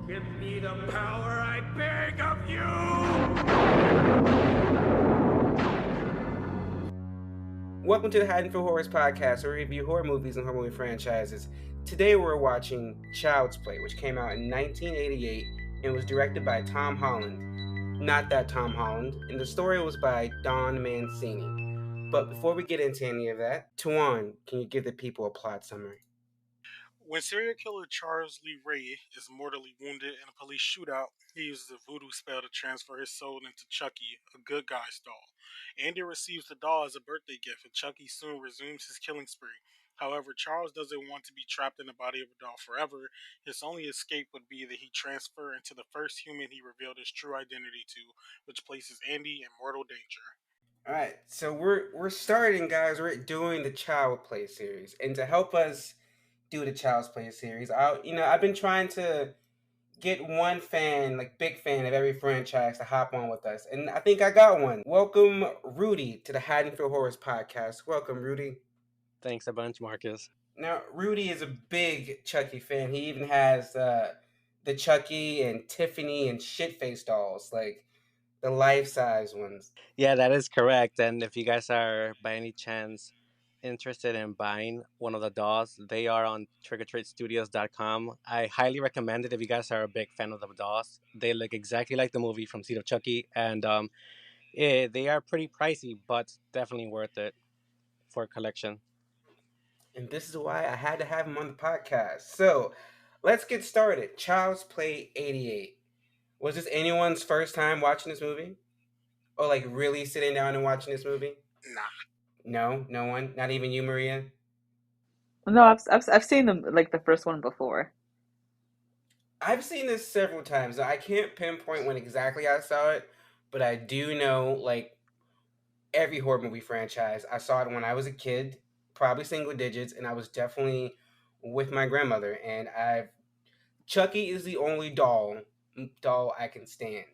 Give me the power, I beg of you! Welcome to the Haddonfield Horrors Podcast, where we review horror movies and horror movie franchises. Today we're watching Child's Play, which came out in 1988 and was directed by Tom Holland. Not that Tom Holland, and the story was by Don Mancini. But before we get into any of that, Tuan, can you give the people a plot summary? When serial killer Charles Lee Ray is mortally wounded in a police shootout, he uses a voodoo spell to transfer his soul into Chucky, a good guy's doll. Andy receives the doll as a birthday gift, and Chucky soon resumes his killing spree. However, Charles doesn't want to be trapped in the body of a doll forever. His only escape would be that he transfer into the first human he revealed his true identity to, which places Andy in mortal danger. All right, so we're starting, guys. We're doing the Child Play series, and to help us do the Child's Play series, I've been trying to get one fan, like big fan of every franchise, to hop on with us, and I think I got one. Welcome, Rudy, to the Haddonfield Horrors Podcast. Welcome, Rudy. Thanks a bunch, Marcus. Now, Rudy is a big Chucky fan. He even has the Chucky and Tiffany and Shitface dolls, like the life size ones. Yeah, that is correct. And if you guys are by any chance interested in buying one of the dolls, they are on trickortreatstudios.com. I highly recommend it if you guys are a big fan of the dolls. They look exactly like the movie from Seed of Chucky, and they are pretty pricey, but definitely worth it for a collection. And this is why I had to have him on the podcast. So let's get started. Child's Play 88. Was this anyone's first time watching this movie? Or like really sitting down and watching this movie? Nah. No, no one. Not even you, Maria. No, I've seen them like the first one before. I've seen this several times. I can't pinpoint when exactly I saw it, but I do know like every horror movie franchise. I saw it when I was a kid, probably single digits, and I was definitely with my grandmother. And I've Chucky is the only doll I can stand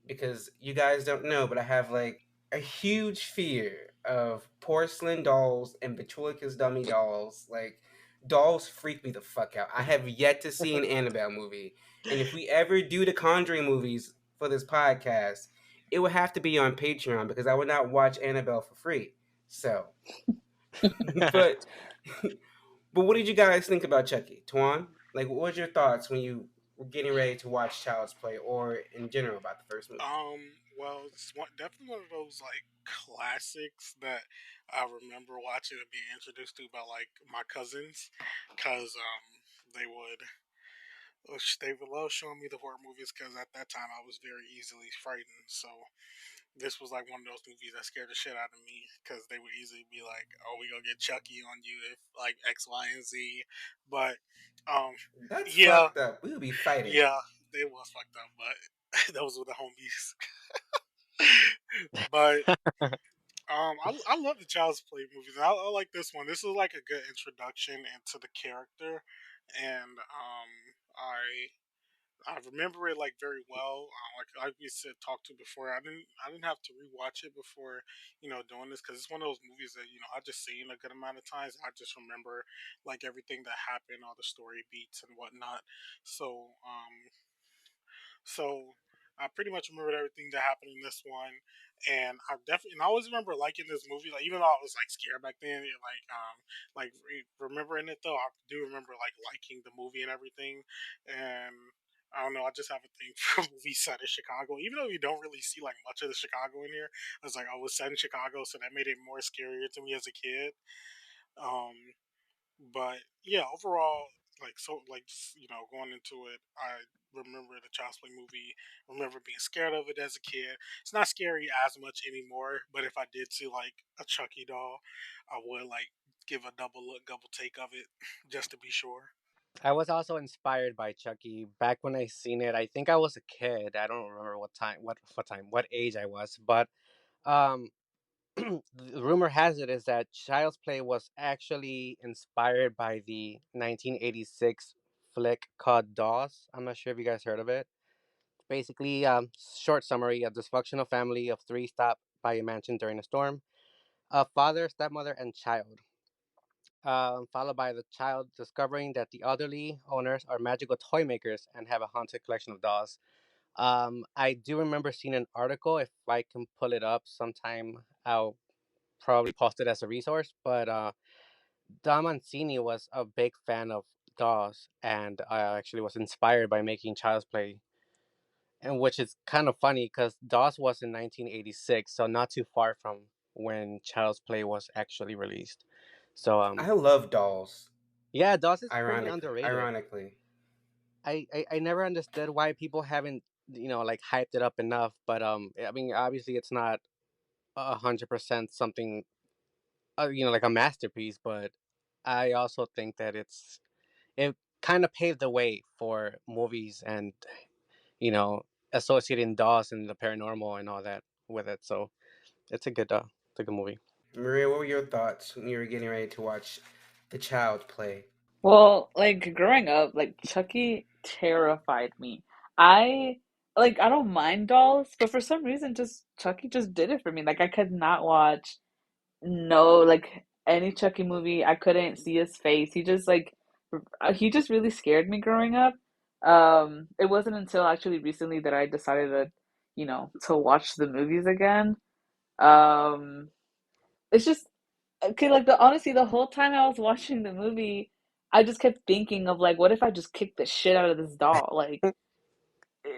because you guys don't know, but I have like a huge fear of porcelain dolls and Betulicus dummy dolls. Like dolls freak me the fuck out. I have yet to see an Annabelle movie, and if we ever do the Conjuring movies for this podcast, it would have to be on Patreon because I would not watch Annabelle for free. So, but but what did you guys think about Chucky, Tuan? Like, what was your thoughts when you were getting ready to watch Child's Play, or in general about the first movie? Well, definitely one of those like classics that I remember watching and being introduced to by like my cousins, because they would they would love showing me the horror movies because at that time I was very easily frightened. So this was like one of those movies that scared the shit out of me because they would easily be like, "Oh, we gonna get Chucky on you if like X, Y, and Z," but um, That's yeah, fucked up. We would be fighting. yeah, they was fucked up, but those were the homies. But I love the Child's Play movies. I like this one. This is like a good introduction into the character, and I remember it like very well. Like we said, talked to before. I didn't have to rewatch it before doing this because it's one of those movies that I just seen a good amount of times. I just remember like everything that happened, all the story beats and whatnot. So I pretty much remembered everything that happened in this one, and I always remember liking this movie. Like even though I was like scared back then, remembering it though, I do remember like liking the movie and everything. And I don't know, I just have a thing for movies set in Chicago. Even though you don't really see like much of the Chicago in here, I was like I was set in Chicago, so that made it more scarier to me as a kid. Um, but yeah, overall, going into it, I remember the Child's Play movie. Remember being scared of it as a kid. It's not scary as much anymore, but if I did see like a Chucky doll, I would like give a double look, double take of it, just to be sure. I was also inspired by Chucky back when I seen it. I think I was a kid. I don't remember what age I was, but um, the rumor has it is that Child's Play was actually inspired by the 1986 flick called Dawes. I'm not sure if you guys heard of it. Basically, short summary: a dysfunctional family of three stop by a mansion during a storm. A father, stepmother, and child. followed by the child discovering that the elderly owners are magical toy makers and have a haunted collection of dolls. I do remember seeing an article. If I can pull it up sometime, I'll probably post it as a resource. But Don Mancini was a big fan of dolls, and actually was inspired by making Child's Play, and which is kind of funny because DOS was in 1986, so not too far from when Child's Play was actually released. So I love dolls. yeah, DOS is pretty underrated. Ironically, I never understood why people haven't like hyped it up enough, but I mean obviously it's not 100% something like a masterpiece, but I also think that it kind of paved the way for movies and you know associating DOS and the paranormal and all that with it. So it's a good movie. Maria, what were your thoughts when you were getting ready to watch The Child Play? Well, like growing up, like Chucky terrified me. I I don't mind dolls, but for some reason just Chucky just did it for me. Like I could not watch no like any Chucky movie. I couldn't see his face. He just really scared me growing up. It wasn't until actually recently that I decided to, to watch the movies again. Um, it's just okay, like the honestly, the whole time I was watching the movie, I just kept thinking of like, what if I just kicked the shit out of this doll? Like,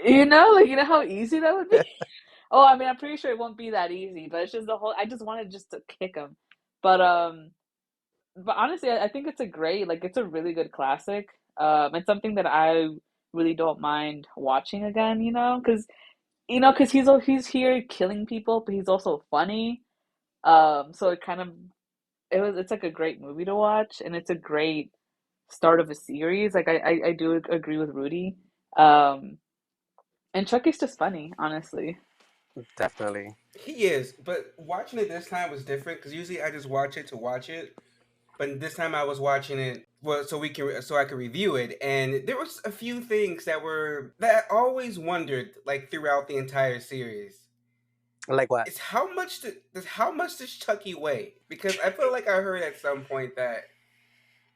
you know how easy that would be. Oh, I mean, I'm pretty sure it won't be that easy, but it's just the whole. I just wanted just to kick him, but honestly, I think it's a great, like, it's a really good classic. It's something that I really don't mind watching again. Because he's here killing people, but he's also funny. So it's like a great movie to watch, and it's a great start of a series. Like I do agree with Rudy. Um, and Chucky's just funny, honestly. Definitely. He is, but watching it this time was different because usually I just watch it to watch it. But this time I was watching it well, so I could review it, and there was a few things that I always wondered like throughout the entire series. Like what? Is how much does Chucky weigh? Because I feel like I heard at some point that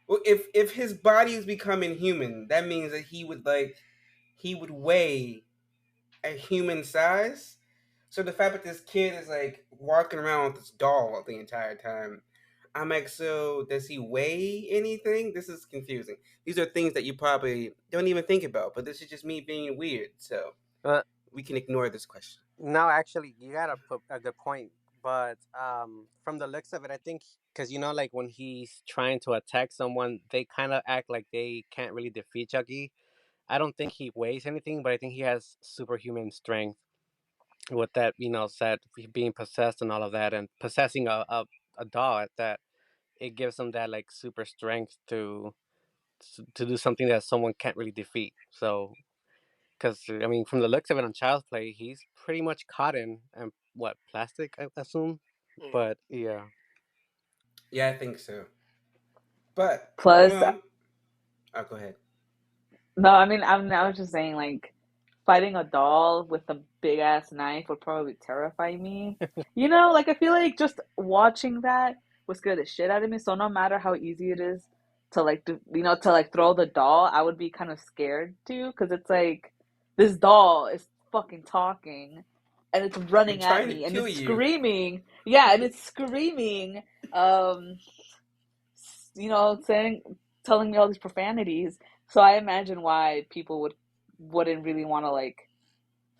well, if his body is becoming human, that means that he would weigh a human size. So the fact that this kid is like walking around with this doll the entire time, I'm like, so does he weigh anything? This is confusing. These are things that you probably don't even think about, but this is just me being weird. So Uh, we can ignore this question. no, actually, you got a good point. But from the looks of it, I think because like when he's trying to attack someone, they kind of act like they can't really defeat Chucky. I don't think he weighs anything, but I think he has superhuman strength with that, said being possessed and all of that, and possessing a doll at that. It gives him that like super strength to do something that someone can't really defeat. So, because I mean, from the looks of it on Child's Play, he's pretty much cotton and what plastic, I assume. Mm. But yeah, Yeah, I think so. But Plus, well, I'll go ahead. no, I mean, I was just saying, like, fighting a doll with a big ass knife would probably terrify me. Like, I feel like just watching that would scare the shit out of me. So no matter how easy it is to like, to like throw the doll, I would be kind of scared too, because it's like this doll is fucking talking, and it's I'm running at trying to me, and kill it's you. screaming. Yeah, and it's screaming. Um, saying telling me all these profanities. So I imagine why people wouldn't really want to like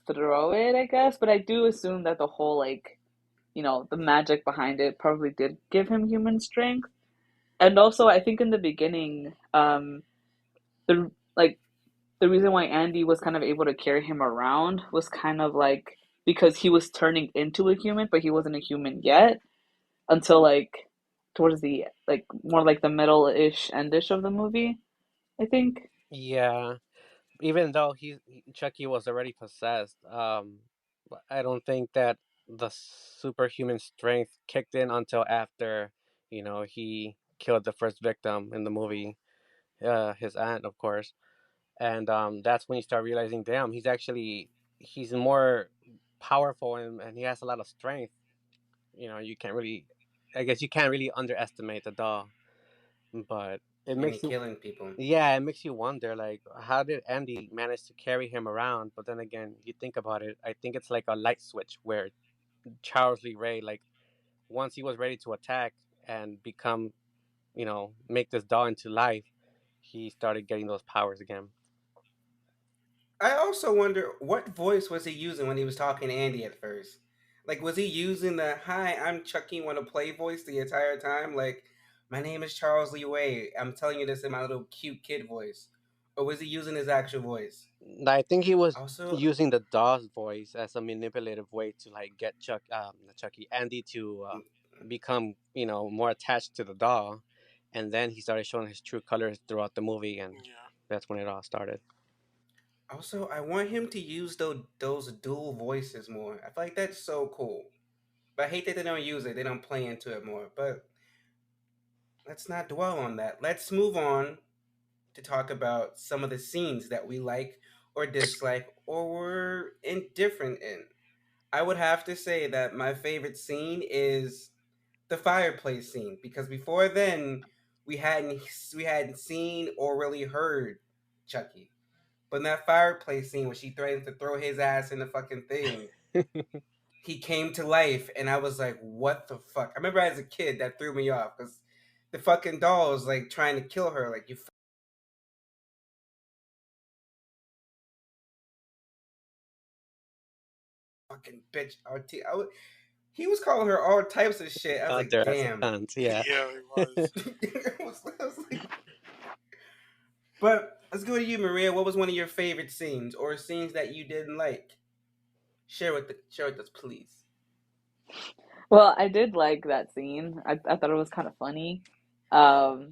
throw it, I guess. But I do assume that the whole like, the magic behind it probably did give him human strength. And also I think in the beginning, the like the reason why Andy was kind of able to carry him around was kind of like because he was turning into a human, but he wasn't a human yet until like towards the like more like the middle-ish endish of the movie, I think. yeah. Even though Chucky was already possessed, I don't think that the superhuman strength kicked in until after he killed the first victim in the movie, his aunt, of course. And that's when you start realizing, damn, he's more powerful and he has a lot of strength. You can't really, I guess you can't really underestimate the doll. but it and makes you, killing people. yeah, it makes you wonder, like, how did Andy manage to carry him around? But then again, you think about it, I think it's like a light switch where Charles Lee Ray, like, once he was ready to attack and become, make this doll into life, he started getting those powers again. I also wonder what voice was he using when he was talking to Andy at first. Like, was he using the "Hi, I'm Chucky, want to play" voice the entire time? Like, my name is Charles Lee Way. I'm telling you this in my little cute kid voice, or was he using his actual voice? I think he was Also, using the doll's voice as a manipulative way to like get not Chucky, Andy to become, more attached to the doll, and then he started showing his true colors throughout the movie, and Yeah. that's when it all started. I want him to use those dual voices more. I feel like that's so cool. But I hate that they don't use it. They don't play into it more. But let's not dwell on that. Let's move on to talk about some of the scenes that we like or dislike or were indifferent in. I would have to say that my favorite scene is the fireplace scene because before then we hadn't seen or really heard Chucky. But in that fireplace scene when she threatens to throw his ass in the fucking thing, he came to life, and I was like, "What the fuck?" I remember as a kid that threw me off because the fucking doll was like trying to kill her, like you fucking bitch. He was calling her all types of shit. I was Out like, there as a "Damn." cunt, yeah. Yeah, it was. I was like, but let's go to you, Maria. What was one of your favorite scenes or scenes that you didn't like? Share with us, please. Well, I did like that scene. I thought it was kind of funny.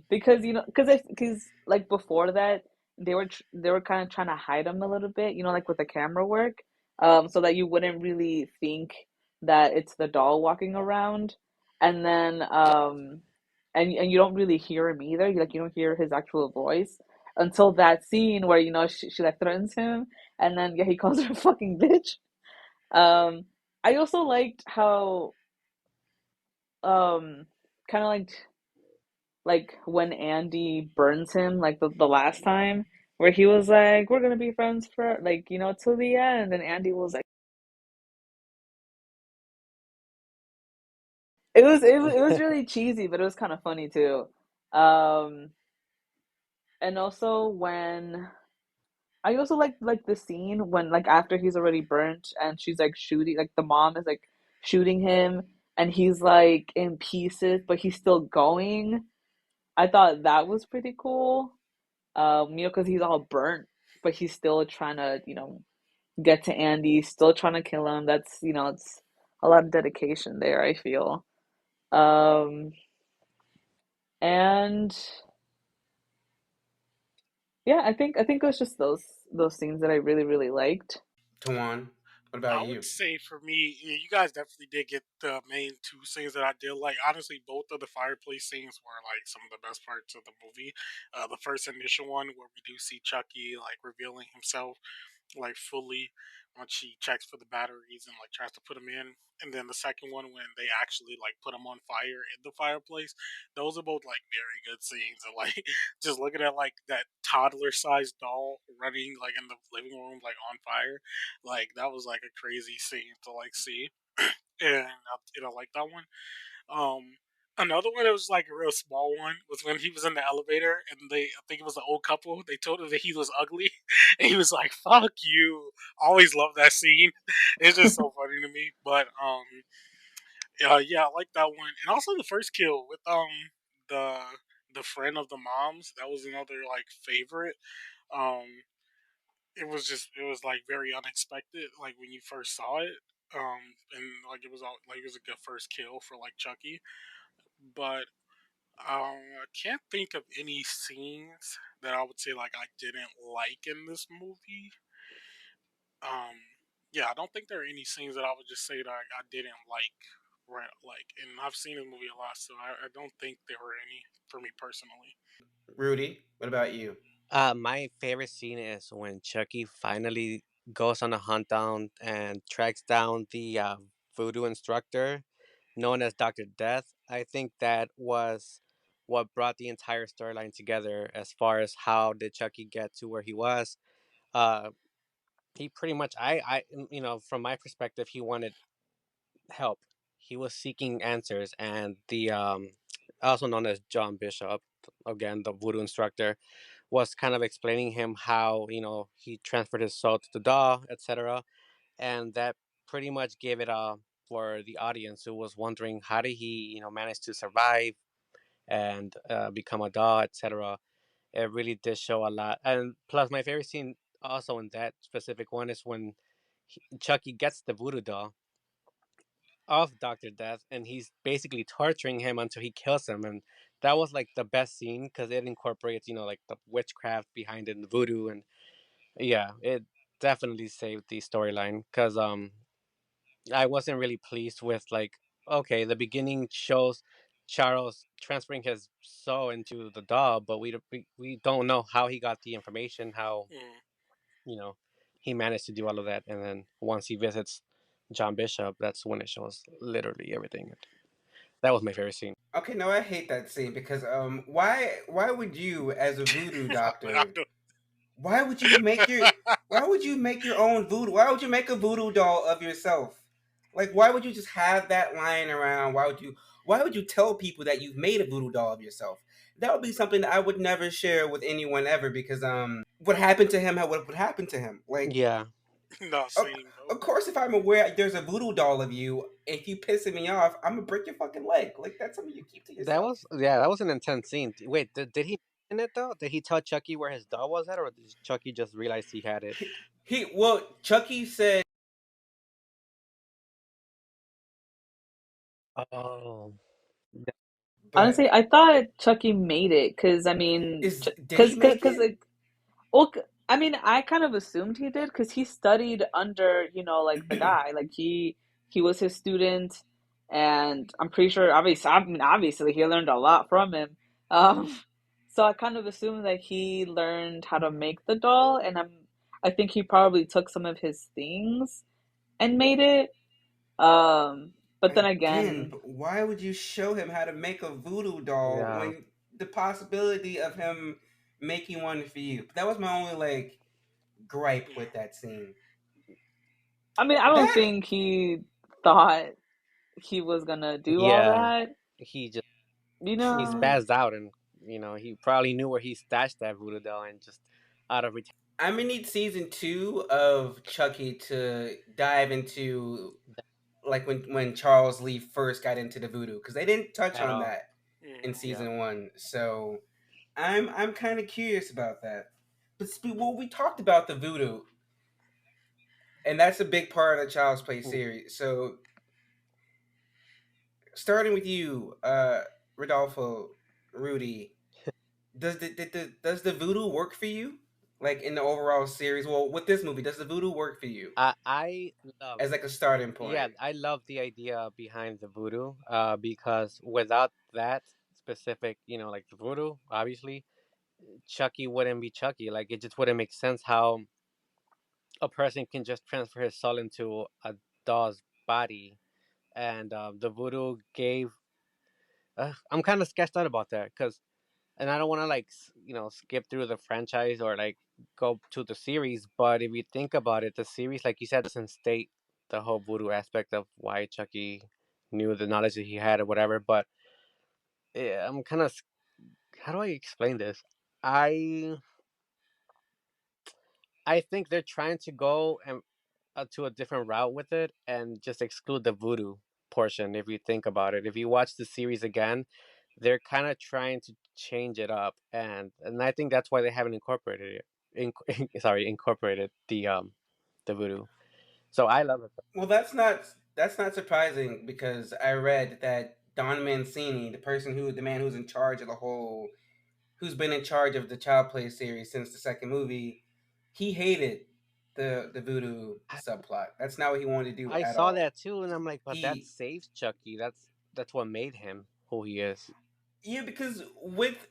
Because because like before that they were kind of trying to hide him a little bit, like with the camera work, so that you wouldn't really think that it's the doll walking around. And then and you don't really hear him either. You don't hear his actual voice until that scene where she like threatens him, and then yeah, he calls her a fucking bitch. Um, I also liked how um kind of like when Andy burns him like the last time where he was like we're gonna be friends for like till the end, and Andy was like it was really cheesy, but it was kind of funny too. um and also when I also like the scene when like after he's already burnt and she's like shooting, like the mom is like shooting him and he's like in pieces but he's still going. I thought that was pretty cool. Because he's all burnt, but he's still trying to, get to Andy, still trying to kill him. That's, it's a lot of dedication there, I feel. Um, and yeah, I think it was just those scenes that I really, really liked. Tawan, what I about would you? say for me, yeah, you guys definitely did get the main two scenes that I did like. Honestly, both of the fireplace scenes were like some of the best parts of the movie. The first initial one where we do see Chucky like revealing himself like fully when she checks for the batteries and like tries to put them in, and then the second one when they actually like put them on fire in the fireplace. Those are both like very good scenes, and like just looking at like that toddler sized doll running like in the living room like on fire, like that was like a crazy scene to like see. And I like that one. um, Another one that was like a real small one was when he was in the elevator and I think it was an old couple. They told him that he was ugly, and he was like, "Fuck you." Always love that scene. It's just so funny to me. But yeah, I like that one, and also the first kill with the the friend of the mom's. That was another like favorite. Um, it was like very unexpected. Like when you first saw it. And like it was all like it was a good first kill for like Chucky, but I can't think of any scenes that I would say like I didn't like in this movie. Um, yeah, I don't think there are any scenes that I would just say that I didn't like. Right, like, and I've seen the movie a lot, so I don't think there were any for me personally. Rudy, what about you? My favorite scene is when Chucky finally goes on a hunt down and tracks down the voodoo instructor known as Dr. Death. I think that was what brought the entire storyline together as far as how did Chucky get to where he was. Uh, he pretty much, from my perspective, he wanted help. He was seeking answers, and the also known as John Bishop, again the voodoo instructor, was kind of explaining him how he transferred his soul to the doll, etc., and that pretty much gave it for the audience who was wondering how did he manage to survive and become a doll, etc. It really did show a lot, and plus my favorite scene also in that specific one is when Chucky gets the voodoo doll of Dr. Death, and he's basically torturing him until he kills him. And that was like the best scene because it incorporates, like the witchcraft behind it and the voodoo. And yeah, it definitely saved the storyline because I wasn't really pleased with, like, okay, the beginning shows Charles transferring his soul into the doll, but we don't know how he got the information, how Mm. you know he managed to do all of that, and then once he visits John Bishop, that's when it shows literally everything. That was my favorite scene. Okay, no, I hate that scene because why would you as a voodoo I doctor don't- why would you make your why would you make your own voodoo? Why would you make a voodoo doll of yourself? Like why would you just have that lying around? Why would you tell people that you've made a voodoo doll of yourself? That would be something that I would never share with anyone ever because what happened to him, what would happen to him? Like Yeah, no, of, same though. of course if I'm aware there's a voodoo doll of you, if you pissing me off, I'm gonna break your fucking leg. Like that's something you keep to yourself. that was an intense scene. Wait, did he in it though? Did he tell Chucky where his doll was at, or did Chucky just realize he had it? Well, Chucky said Oh, but Honestly, I thought Chucky made it because I mean, did he make it? like, well, I mean, I kind of assumed he did because he studied under, like the guy, like he was his student, and I'm pretty sure, obviously, he learned a lot from him. Um, so I kind of assumed that he learned how to make the doll, and I think he probably took some of his things and made it. But then Again, again, but why would you show him how to make a voodoo doll yeah, when the possibility of him making one for you? That was my only like gripe Yeah. with that scene. I mean, I don't That think he thought he was gonna do all yeah. that, He just you he know? spazzed out, and he probably knew where he stashed that voodoo doll, and just out of I'm gonna need season two of Chucky to dive into like when Charles Lee first got into the voodoo because they didn't touch at on all. that in Mm. Yeah. season one. So I'm kind of curious about that. But well, we talked about the voodoo, and that's a big part of the Child's Play series. So starting with you, Rodolfo, Rudy, does the voodoo work for you? Like in the overall series? Well, with this movie, does the voodoo work for you I love as like a starting yeah, point? I love the idea behind the voodoo, because without that specific, like the voodoo, obviously, Chucky wouldn't be Chucky. Like, it just wouldn't make sense how a person can just transfer his soul into a doll's body. And the voodoo gave. I'm kind of sketched out about that because, and I don't want to like skip through the franchise or like go to the series. But if you think about it, the series, like you said, doesn't state the whole voodoo aspect of why Chucky knew the knowledge that he had or whatever. But yeah, I'm kind of, how do I explain this? I I think they're trying to go and to a different route with it and just exclude the voodoo portion. If you think about it, if you watch the series again, they're kind of trying to change it up, and I think that's why they haven't incorporated it. Sorry, incorporated the voodoo. So I love it. Well, that's not surprising because I read that Don Mancini, the man who's in charge of who's been in charge of the Child Play series since the second movie, he hated the voodoo I, subplot. That's not what he wanted to do I at saw all. that too, and I'm like, but that He saves Chucky. That's what made him who he is. Yeah, because with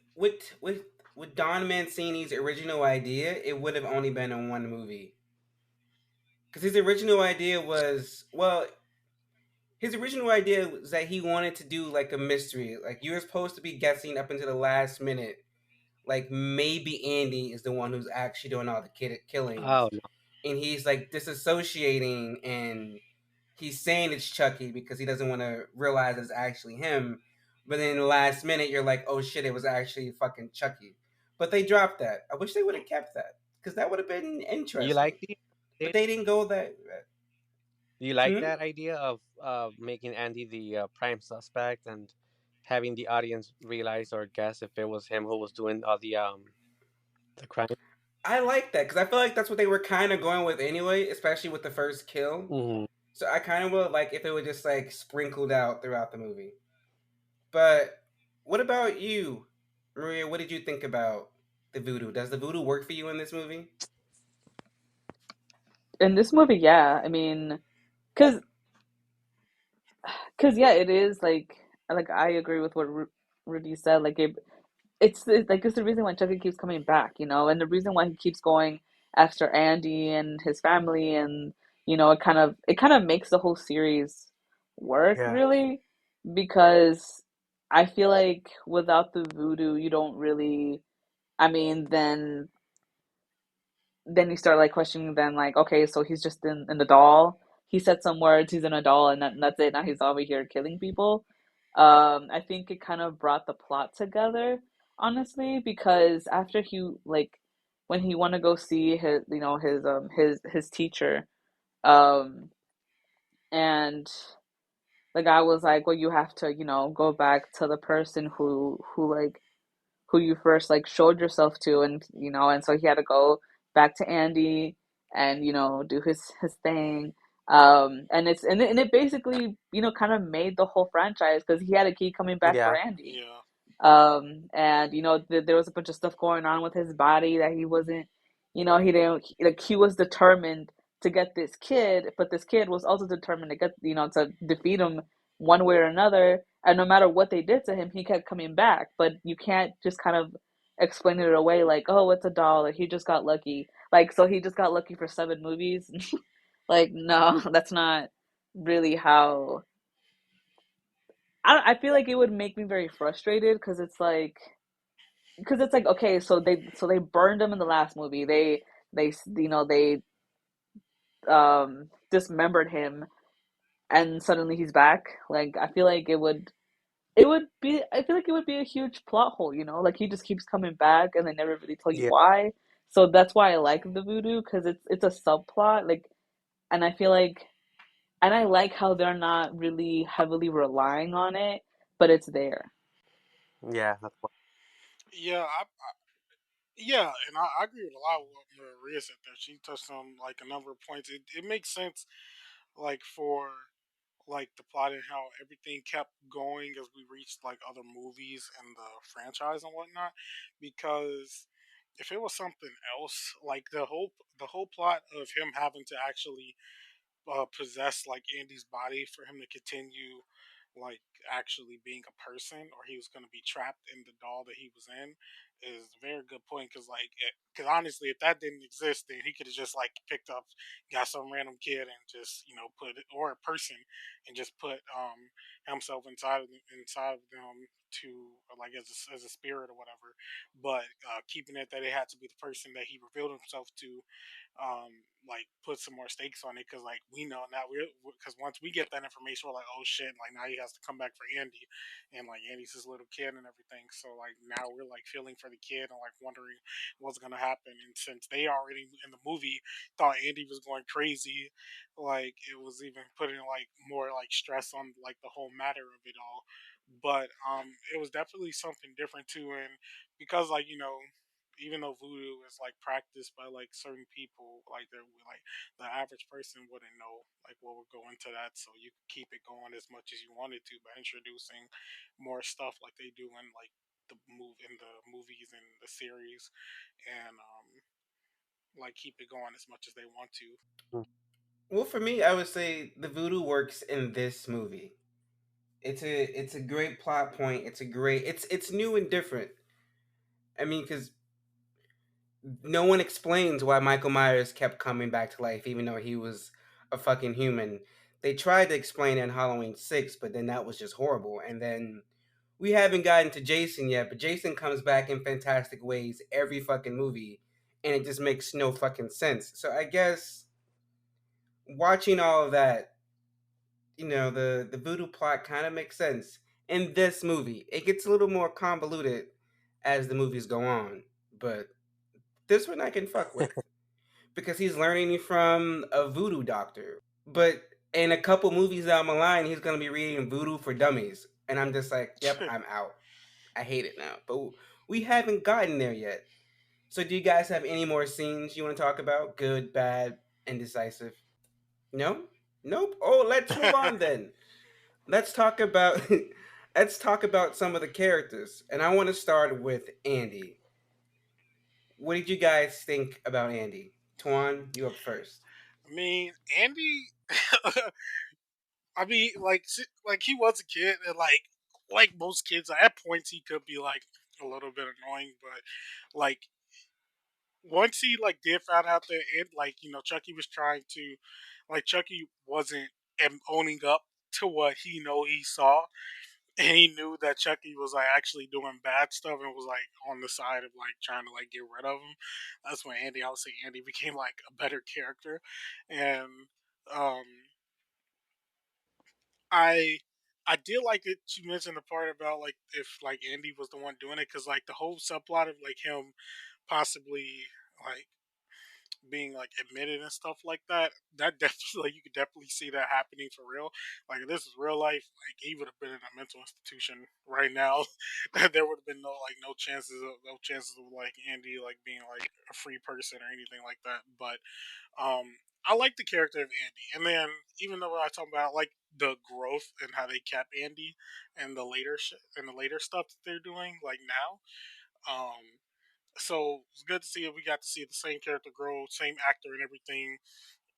Don Mancini's original idea, it would have only been in one movie. Because his original idea was, well, his original idea was that he wanted to do like a mystery. Like you were supposed to be guessing up until the last minute. Like maybe Andy is the one who's actually doing all the killings, Oh no. and he's like disassociating and he's saying it's Chucky because he doesn't want to realize it's actually him. But then in the last minute, you're like, oh shit, it was actually fucking Chucky. But they dropped that. I wish they would have kept that because that would have been You interesting. like the But idea? they didn't go that. Do you like Hmm? that idea of making Andy the prime suspect and having the audience realize or guess if it was him who was doing all the crime? I like that because I feel like that's what they were kind of going with anyway, especially with the first kill. Hmm. So I kind of would like if it would just like sprinkled out throughout the movie. But what about you, Maria? What did you think about the voodoo? Does the voodoo work for you in this movie? In this movie, yeah. I mean, cause, cause yeah, it is like I agree with what Rudy said. Like it's like it's the reason why Chucky keeps coming back, you know, and the reason why he keeps going after Andy and his family, and you know, it kind of makes the whole series work Yeah. really, because I feel like without the voodoo, you don't really. I mean, then you start like questioning. Then like, okay, so he's just in the doll. He said some words. He's in a doll, and that's it. Now he's over here killing people. I think it kind of brought the plot together, honestly, because after he like when he want to go see his his teacher, um, and the guy was like, well, you have to go back to the person who you first like showed yourself to, and and so he had to go back to Andy and do his thing. And it basically kind of made the whole franchise because he had to keep coming back for Yeah. Andy. Yeah. And there was a bunch of stuff going on with his body that he wasn't, he didn't like. He was determined to get this kid, but this kid was also determined to get, to defeat him one way or another. And no matter what they did to him, he kept coming back. But you can't just kind of explain it away like, oh, it's a doll, or he just got lucky. Like, so he just got lucky for 7 movies. Like, no, that's not really how. I feel like it would make me very frustrated because it's like okay, so they burned him in the last movie. They dismembered him, and suddenly he's back. Like I feel like it would be a huge plot hole. Like he just keeps coming back, and they never really tell you Yeah. why. So that's why I like the voodoo, because it's a subplot. Like, and I feel like, and I like how they're not really heavily relying on it, but it's there. Yeah. That's what. Yeah, yeah, and I agree with a lot of what Maria said there. She touched on like a number of points. It makes sense, like for like the plot and how everything kept going as we reached like other movies and the franchise and whatnot. Because if it was something else, like the whole plot of him having to actually possess like Andy's body for him to continue like actually being a person, or he was going to be trapped in the doll that he was in, is a very good point. Because like because honestly, if that didn't exist, then he could have just like picked up, got some random kid and just put it, or a person, and just put himself inside of them to like as a spirit or whatever. But keeping it that it had to be the person that he revealed himself to, like put some more stakes on it, because like we know now, because once we get that information, we're like, oh shit, like now he has to come back for Andy, and like Andy's his little kid and everything. So like now we're like feeling for the kid and like wondering what's gonna happen. And since they already in the movie thought Andy was going crazy, like it was even putting like more like stress on like the whole matter of it all. But it was definitely something different too, and because like even though voodoo is like practiced by like certain people, like they're like the average person wouldn't know like what would go into that. So you can keep it going as much as you wanted to by introducing more stuff like they do in like the movies and the series, and like keep it going as much as they want to. Mm. Well, for me, I would say the voodoo works in this movie. It's a great plot point. It's new and different. I mean, because no one explains why Michael Myers kept coming back to life, even though he was a fucking human. They tried to explain it in Halloween 6, but then that was just horrible. And then we haven't gotten to Jason yet, but Jason comes back in fantastic ways every fucking movie, and it just makes no fucking sense. So I guess watching all of that, the voodoo plot kind of makes sense in this movie. It gets a little more convoluted as the movies go on, but this one I can fuck with because he's learning from a voodoo doctor. But in a couple movies down the line, he's gonna be reading Voodoo for Dummies, and I'm just like, yep, I'm out. I hate it now. But we haven't gotten there yet. So do you guys have any more scenes you want to talk about? Good, bad, indecisive? No? Nope. Oh, let's move on then. Let's talk about let's talk about some of the characters. And I want to start with Andy. What did you guys think about Andy? Tuan, you up first. I mean, Andy. I mean, like he was a kid, and like most kids, at points he could be like a little bit annoying, but like once he like did find out that it, like Chucky was trying to, like Chucky wasn't owning up to what he saw, and he knew that Chucky was like actually doing bad stuff and was like on the side of like trying to like get rid of him. That's when Andy, I would say Andy became like a better character, and um I I did like that you mentioned the part about like if like Andy was the one doing it, because like the whole subplot of like him possibly like being like admitted and stuff like that. That definitely like, you could definitely see that happening for real. Like if this is real life, like he would have been in a mental institution right now. There would have been no chances of like Andy like being like a free person or anything like that. But I like the character of Andy, and then even though I talk about like the growth and how they kept Andy and the later stuff that they're doing like now. So it's good to see it. We got to see the same character grow, same actor and everything.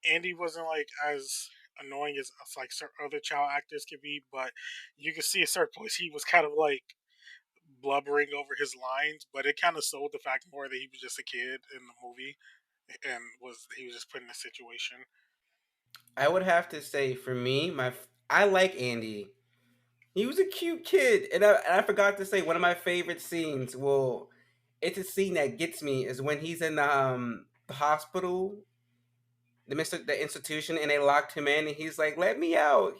Andy wasn't like as annoying as like certain other child actors could be, but you could see at certain points he was kind of like blubbering over his lines, but it kind of sold the fact more that he was just a kid in the movie and he was just put in a situation. I would have to say for me, I like Andy. He was a cute kid, and I forgot to say one of my favorite scenes. Well, it's a scene that gets me is when he's in the hospital, the institution, and they locked him in, and he's like, "Let me out."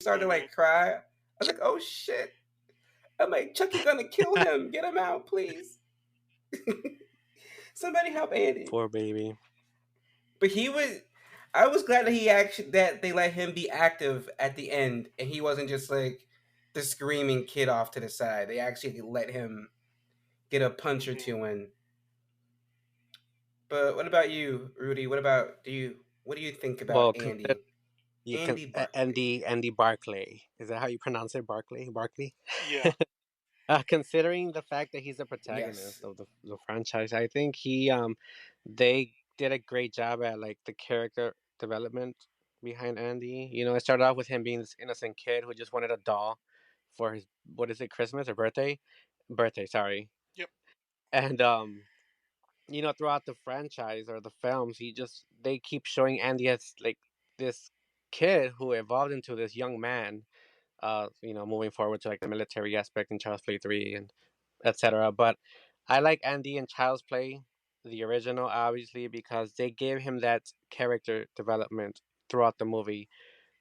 He started to Hmm. like cry. I was like, "Oh shit!" I'm like, "Chucky gonna kill him. Get him out, please. Somebody help Andy." Poor baby. But he was. I was glad that they let him be active at the end, and he wasn't just like the screaming kid off to the side. They actually let him get a punch or Hmm. two in. But what about you, Rudy? What do you think about Well, consider Andy? Andy Barclay. Andy Barclay. Is that how you pronounce it? Barclay. Barclay. Yeah. Considering the fact that he's the Yes. protagonist of the franchise, I think they did a great job at like the character development behind Andy. It started off with him being this innocent kid who just wanted a doll for his, what is it, Christmas or birthday? Birthday, sorry. Yep. And throughout the franchise or the films, they keep showing Andy as like this kid who evolved into this young man. Moving forward to like the military aspect in Child's Play 3 and etc. But I like Andy in Child's Play, the original, obviously, because they gave him that character development throughout the movie.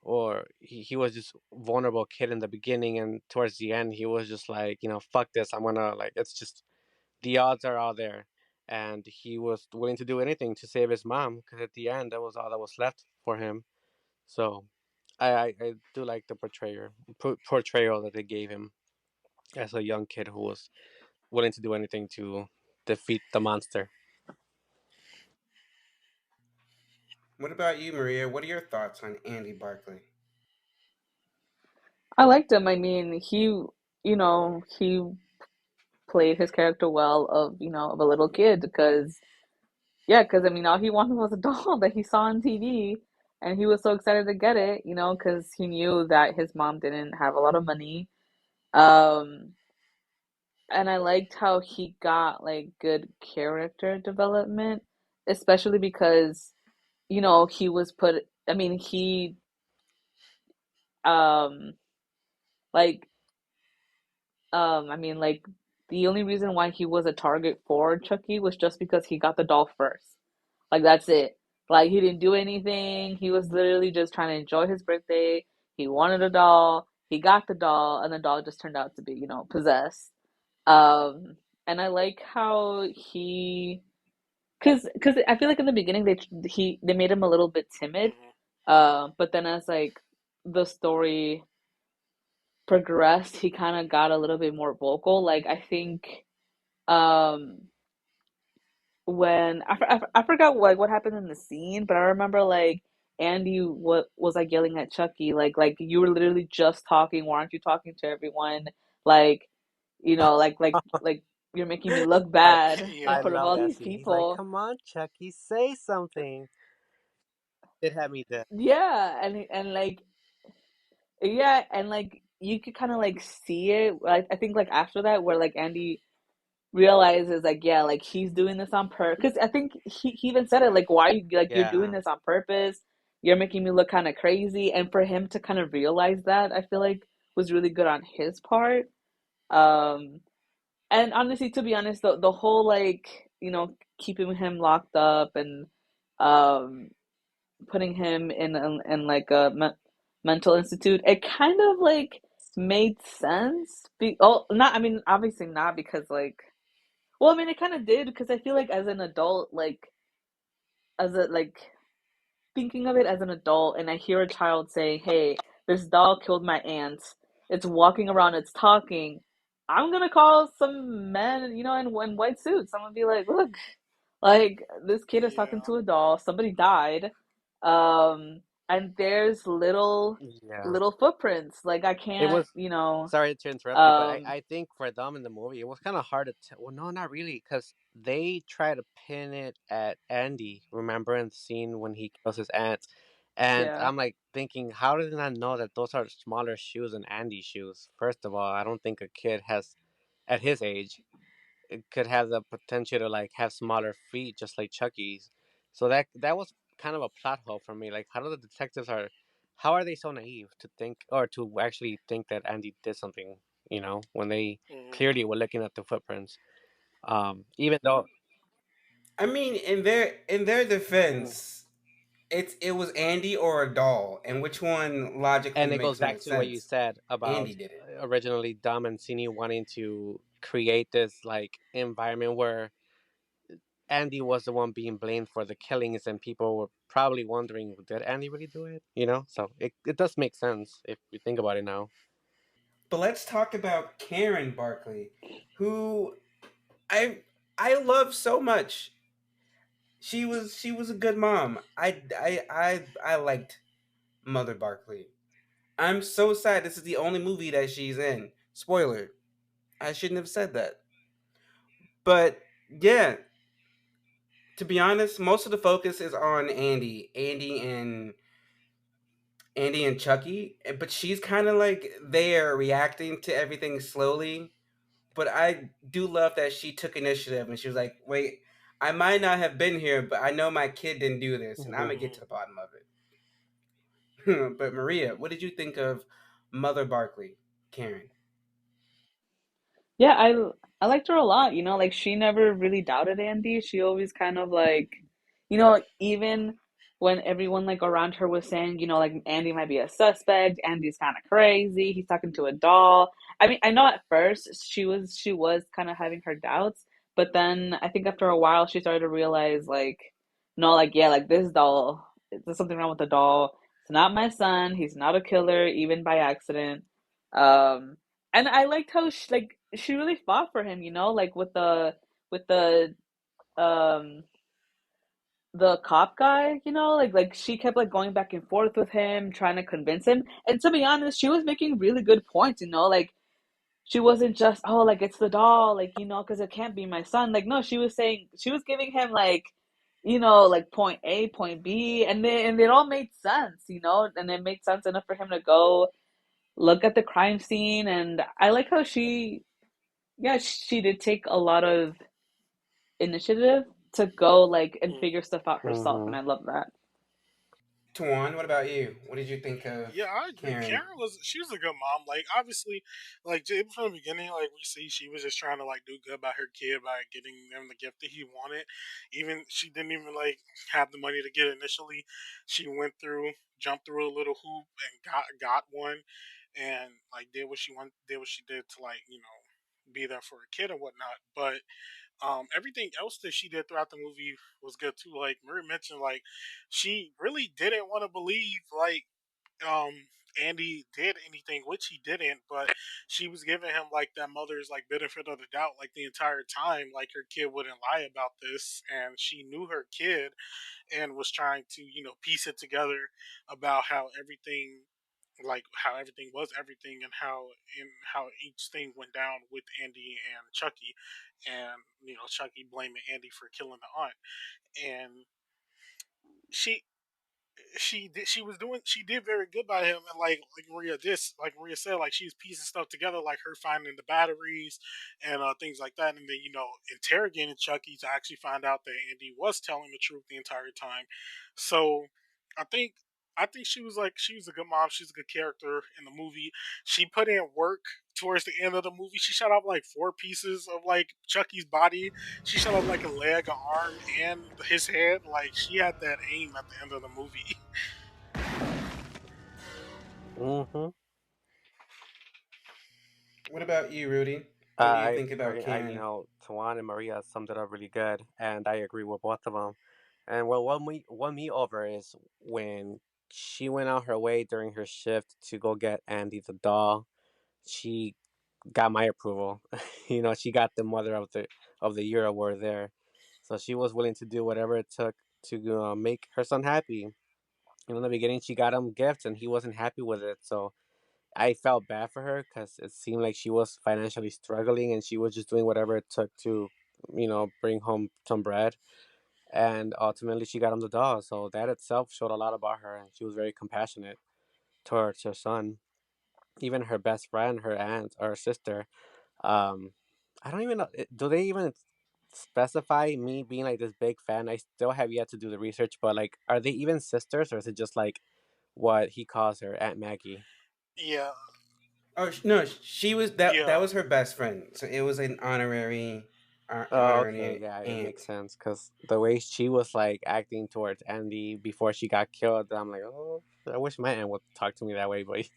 Or he was just vulnerable kid in the beginning, and towards the end, he was just like, fuck this, I'm gonna like, it's just the odds are all there, and he was willing to do anything to save his mom because at the end, that was all that was left for him. So I do like the portrayal that they gave him as a young kid who was willing to do anything to defeat the monster. What about you, Maria? What are your thoughts on Andy Barclay? I liked him. I mean, he played his character well of, of a little kid because, yeah, because I mean, all he wanted was a doll that he saw on TV, and he was so excited to get it, because he knew that his mom didn't have a lot of money. Um, and I liked how he got like good character development, especially because, he was put, I mean, he um like I mean, like, the only reason why he was a target for Chucky was just because he got the doll first. Like, that's it. Like, he didn't do anything. He was literally just trying to enjoy his birthday. He wanted a doll. He got the doll, and the doll just turned out to be, possessed. Um, and I like how cause I feel like in the beginning they made him a little bit timid. Hmm. But then as like the story progressed, he kind of got a little bit more vocal. Like, I think um when I forgot what happened in the scene, but I remember like Andy what was like yelling at Chucky like you were literally just talking. Why aren't you talking to everyone? Like, like you're making me look I bad in I Yeah. front of love all that these scene. He's like, people. "Come on, Chucky, say something." It had me dead. Yeah, and like, yeah, and like you could kind of like see it. I think like after that, where like Andy realizes like, yeah, like he's doing this on purpose, because I think he even said it, like, why you, like, you're doing Yeah, this on purpose, you're making me look kind of crazy. And for him to kind of realize that, I feel like was really good on his part. um and honestly, to be honest, the whole, like, keeping him locked up and um putting him in like a mental institute, it kind of like made sense. Not, I mean, obviously not, because like, well, I mean, it kind of did, because I feel like as an adult, like, as a like thinking of it as an adult, and I hear a child say, "Hey, this dog killed my aunt. It's walking around. It's talking." I'm gonna call some men, in white suits. I'm gonna be like, "Look, like, this kid is talking Yeah. to a doll. Somebody died, and there's little yeah. little footprints. Like, I It can't, was. Sorry to interrupt you, but um, I think for them in the movie, it was kind of hard to tell. Well, no, not really, because they try to pin it at Andy. Remember in the scene when he kills his aunt, and yeah, I'm like thinking, how did they not know that those are smaller shoes than Andy's shoes? First of all, I don't think a kid has, at his age, it could have the potential to like have smaller feet, just like Chucky's. So that was kind of a plot hole for me. Like, how do the detectives are, how are they so naive to think or to actually think that Andy did something? When they Hmm. clearly were looking at the footprints. Even though, I mean, in their defense, it was Andy or a doll, and which one logically and it goes makes more back to what you sense? said about Andy did it. originally Dom and Cini wanting to create this like environment where Andy was the one being blamed for the killings, and people were probably wondering, did Andy really do it? So it does make sense if you think about it now. But let's talk about Karen Barkley, who I I love so much. She was a good mom. I liked Mother Barkley. I'm so sad this is the only movie that she's in. Spoiler. I shouldn't have said that. But yeah, to be honest, most of the focus is on Andy and Chucky, but she's kind of like there reacting to everything slowly. But I do love that she took initiative and she was like, "Wait, I might not have been here, but I know my kid didn't do this, and I'm gonna Mhm. get to Hmm. the bottom of it." But Maria, what did you think of Mother Barkley, Karen? yeah, I liked her a lot. Like, she never really doubted Andy. She always kind of like, even when everyone like around her was saying, like, Andy might be a suspect, Andy's kind of crazy, he's talking to a doll. I mean, I know at first she was kind of having her doubts, but then I think after a while she started to realize, like, no, like, yeah, like, this doll, there's something wrong with the doll. It's not my son. He's not a killer, even by accident. Um, and I liked how she really fought for him, like with the um the cop guy, like she kept like going back and forth with him, trying to convince him. And to be honest, she was making really good points, like she wasn't just, oh, like, it's the doll, like, because it can't be my son. Like, no, she was giving him like, like, point A, point B, and it all made sense, and it made sense enough for him to go look at the crime scene. And I like how she yeah, she did take a lot of initiative to go like and Mm. figure stuff out herself, and Mm-hmm. I love that. Tuan, what about you? What did you think of Yeah, I agree. Karen? Karen was she was a good mom. Like obviously, like from the beginning, like we see she was just trying to like do good by her kid by getting them the gift that he wanted. Even she didn't even like have the money to get it initially. She went through, jumped through a little hoop and got one, and like did what she did to like be there for her kid and whatnot. But everything else that she did throughout the movie was good too. Like Marie mentioned, like she really didn't want to believe um Andy did anything, which he didn't, but she was giving him like that mother's like benefit of the doubt like the entire time, like her kid wouldn't lie about this, and she knew her kid and was trying to piece it together about how everything was everything and how each thing went down with Andy and Chucky, and Chucky blaming Andy for killing the aunt, and she she did very good by him, and like Maria said, like she's piecing stuff together, like her finding the batteries and things like that, and then interrogating Chucky to actually find out that Andy was telling the truth the entire time. So I think she was a good mom. She's a good character in the movie. She put in work towards the end of the movie. She shot off like four pieces of like Chucky's body. She shot off like a leg, an arm, and his head. Like she had that aim at the end of the movie. Mm-hmm. What about you, Rudy? What do you I think about agree. Karen? Tawan and Maria summed it up really good, and I agree with both of them. And what won me over is when she went out her way during her shift to go get Andy the doll. She got my approval. She got the Mother of the Year award there, so she was willing to do whatever it took to make her son happy. In the beginning, she got him gifts, and he wasn't happy with it, so I felt bad for her because it seemed like she was financially struggling and she was just doing whatever it took to, bring home some bread. And ultimately, she got him the doll. So that itself showed a lot about her, and she was very compassionate towards her son. Even her best friend, her aunt or sister. Um, I don't even know. Do they even specify me being like this big fan? I still have yet to do the research, but like, are they even sisters, or is it just like what he calls her, Aunt Maggie? Yeah, Oh no, she was that. That yeah, was her best friend. So it was an Oh, okay, honorary yeah, it aunt. makes sense because the way she was like acting towards Andy before she got killed, I'm like, oh, I wish my aunt would talk to me that way, but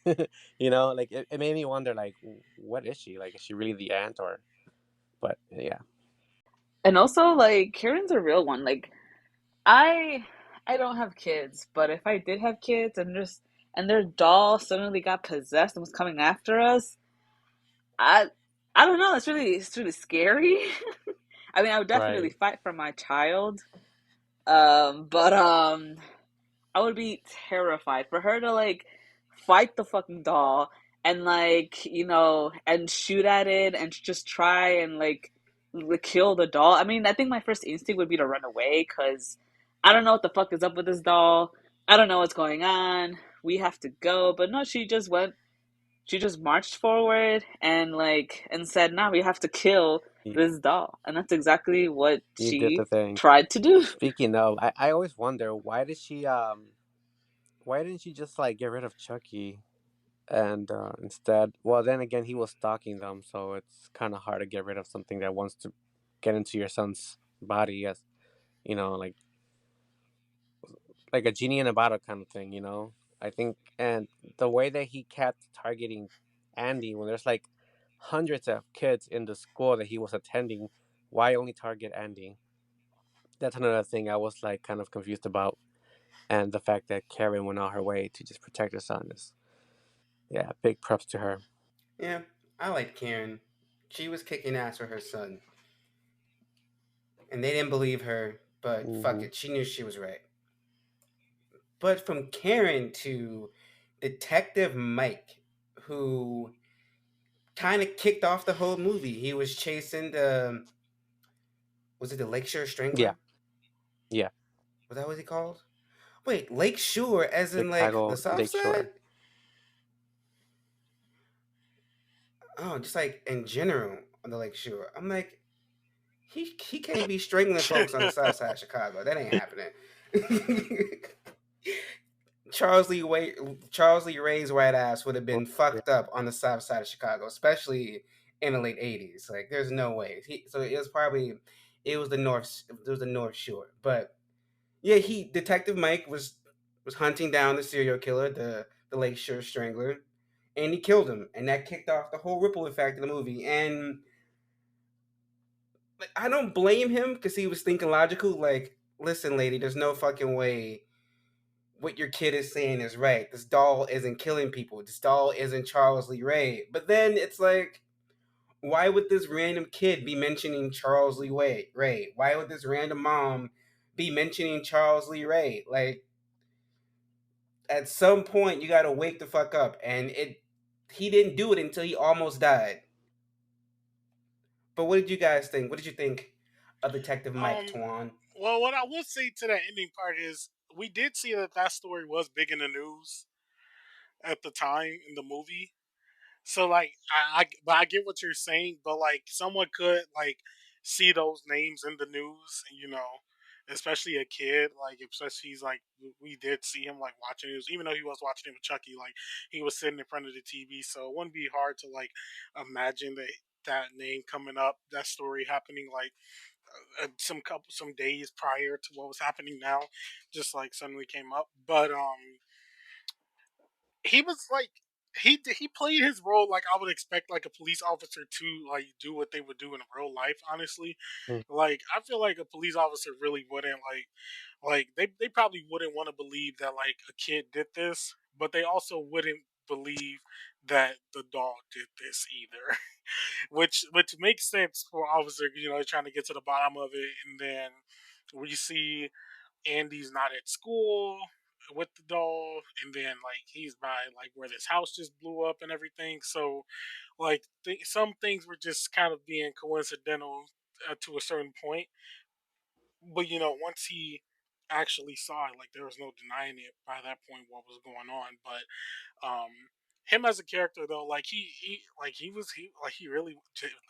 like it made me wonder, like, what is she? Like, is she really the aunt or? But yeah, And also, like, Karen's a real one. Like, I I don't have kids, but if I did have kids and their doll suddenly got possessed and was coming after us, I I don't know. It's really scary. I mean, I would definitely right. fight for my child. But I would be terrified for her to like fight the fucking doll and like, and shoot at it and just try and like kill the doll. I mean, I think my first instinct would be to run away because I don't know what the fuck is up with this doll. I don't know what's going on. We have to go. But no, she just marched forward and said, "Nah, we have to kill You, this doll." And that's exactly what you did the she thing. tried to do. Speaking of, I always wonder why didn't she just like get rid of Chucky and instead, well, then again, he was stalking them, so it's kind of hard to get rid of something that wants to get into your son's body, as like a genie in a bottle kind of thing. I think, and the way that he kept targeting Andy when there's like hundreds of kids in the school that he was attending, why only target Andy? That's another thing I was like kind of confused about, and the fact that Karen went out her way to just protect her son is, yeah, big props to her. Yeah, I like Karen. She was kicking ass for her son, and they didn't believe her. But fuck Hmm. it, she knew she was right. But from Karen to Detective Mike, who kind of kicked off the whole movie. He was chasing the was it the Lakeshore Yeah, Strangler? yeah, Was that what he called? Wait, Lakeshore, as in like the Chicago South Side? Lakeshore. Oh, just like in general. on the Lake Shore. I'm like, he can't be strangling folks on the south side of Chicago. That ain't happening. Charles Lee Ray's white ass would have Oh, been yeah. fucked up on the south side of Chicago, especially in the late '80s. Like, there's no way. So it was the North Shore. But yeah, Detective Mike was hunting down the serial killer, the Lake Shore Strangler, and he killed him, and that kicked off the whole ripple effect of the movie. And like, I don't blame him because he was thinking logical. Like, listen, lady, there's no fucking way what your kid is saying is right. This doll isn't killing people. This doll isn't Charles Lee Ray. But then it's like, why would this random kid be mentioning Charles Ray? Why would this random mom be mentioning Charles Lee Ray? Like, at some point, you got to wake the fuck up. And he didn't do it until he almost died. But what did you guys think? What did you think of Detective Mike Um, Twan? well, what I will say to that ending part is we did see that that story was big in the news at the time in the movie. So like but I get what you're saying, but like someone could like see those names in the news, especially a kid, like especially he's like we did see him like watching news, even though he was watching it with Chucky, like he was sitting in front of the TV, so it wouldn't be hard to like imagine that name coming up, that story happening like some days prior to what was happening now, just like suddenly came up. But he was like he played his role like I would expect like a police officer to like do what they would do in real life. Honestly, Mm. like I feel like a police officer really wouldn't they probably wouldn't want to believe that like a kid did this, but they also wouldn't believe that the dog did this either. Which makes sense for officer, trying to get to the bottom of it, and then we see Andy's not at school with the doll, and then like he's by like where this house just blew up and everything. So like some things were just kind of being coincidental to a certain point, but once he actually saw it, like there was no denying it by that point what was going on. But him as a character though, like he really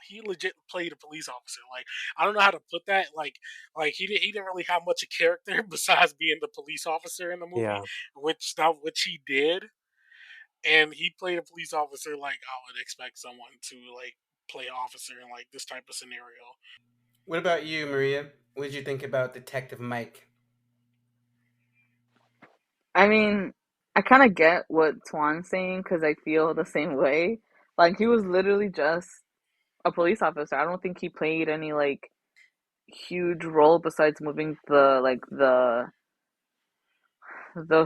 he legit played a police officer. Like I don't know how to put that. Like he didn't really have much of character besides being the police officer in the movie, Yeah. which he did, and he played a police officer like I would expect someone to like play an officer in like this type of scenario. What about you, Maria? What did you think about Detective Mike? I mean, I kind of get what Twan's saying because I feel the same way. Like he was literally just a police officer. I don't think he played any like huge role besides moving the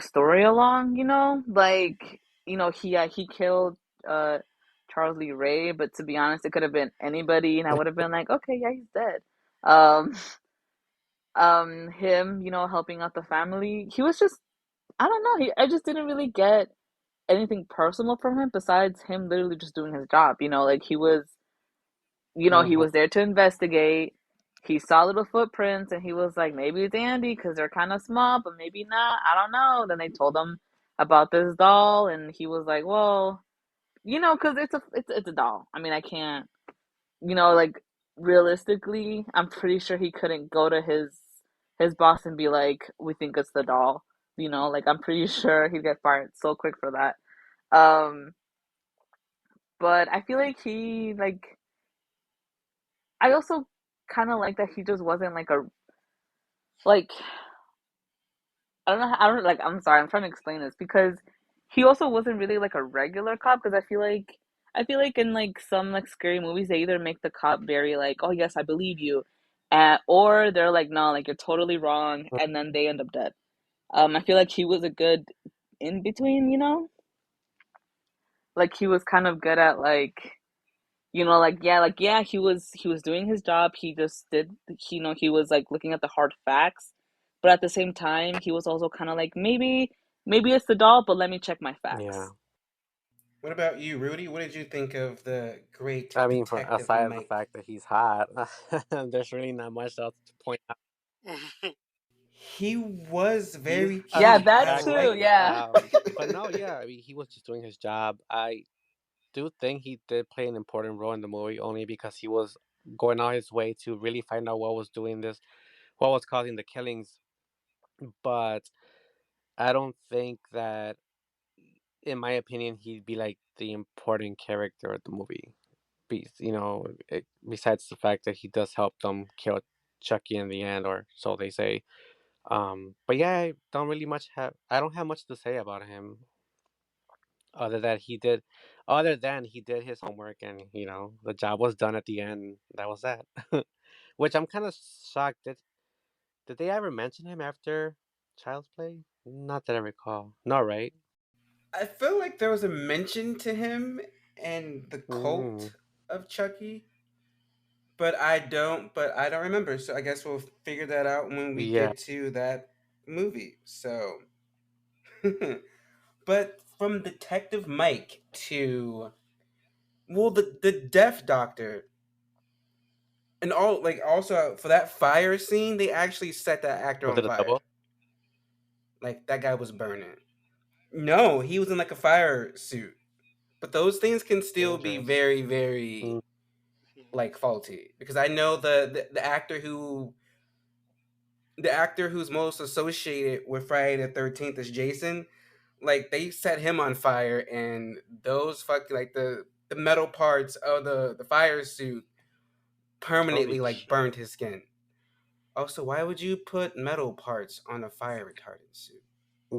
story along, Like, he killed uh Charles Lee Ray, but to be honest, it could have been anybody and I would have been like, okay, yeah, he's dead. Um him, helping out the family. He was just I don't know, I just didn't really get anything personal from him besides him literally just doing his job, like he Hmm. was there to investigate. He saw little footprints and he was like, maybe it's Andy because they're kind of small, but maybe not. I don't know. Then they told him about this doll, and he was like, well, because it's a doll. I mean, I can't, like realistically, I'm pretty sure he couldn't go to his boss and be like, we think it's the doll. Like I'm pretty sure he'd get fired so quick for that. Um, but I feel like I also kind of like that he just wasn't like I don't know. I don't like. I'm sorry. I'm trying to explain this because he also wasn't really like a regular cop. Because I feel like in like some like scary movies they either make the cop very like, oh yes, I believe you, or they're like, no, like you're totally wrong, and then they end up dead. I feel like he was a good in between. Like he was kind of good at like like yeah, he was doing his job. He just did he was like looking at the hard facts, but at the same time he was also kind of like maybe it's the doll, but let me check my Yeah. facts. What about you, Rudy? What did you think of the great I mean, for Detective aside of the Mike? fact that he's hot, there's really not much else to point out. He was He's, very I Yeah, mean, cute. I that too. exactly. like. Yeah. But no, yeah, I mean, he was just doing his job. do think he did play an important role in the movie only because he was going out his way to really find out what was doing this, what was causing the killings. But I don't think that, in my opinion, he'd be like the important character of the movie. Besides the fact that he does help them kill Chucky in the end, or so they say. But yeah, I don't have much to say about him other than he did his homework, and the job was done at the end. That was that. Which I'm kind of shocked. Did they ever mention him after Child's Play? Not that I recall. No, right? I feel like there was a mention to him and the Mm, cult of Chucky, but I don't remember. So I guess we'll figure that out when we yeah, get to that movie. So but from Detective Mike to, well, the deaf doctor, and all, like, also for that fire scene, they actually set that actor was on it a fire. double? Like, that guy was burning. No, he was in like a fire suit. But those things can still be Dangerous. very, Mm, very like faulty, because I know the actor who's most associated with Friday the 13th is Jason. Like, they set him on fire, and those fucking, like, the metal parts of the fire suit permanently, holy like, shit! burned his skin. Also, why would you put metal parts on a fire retardant suit?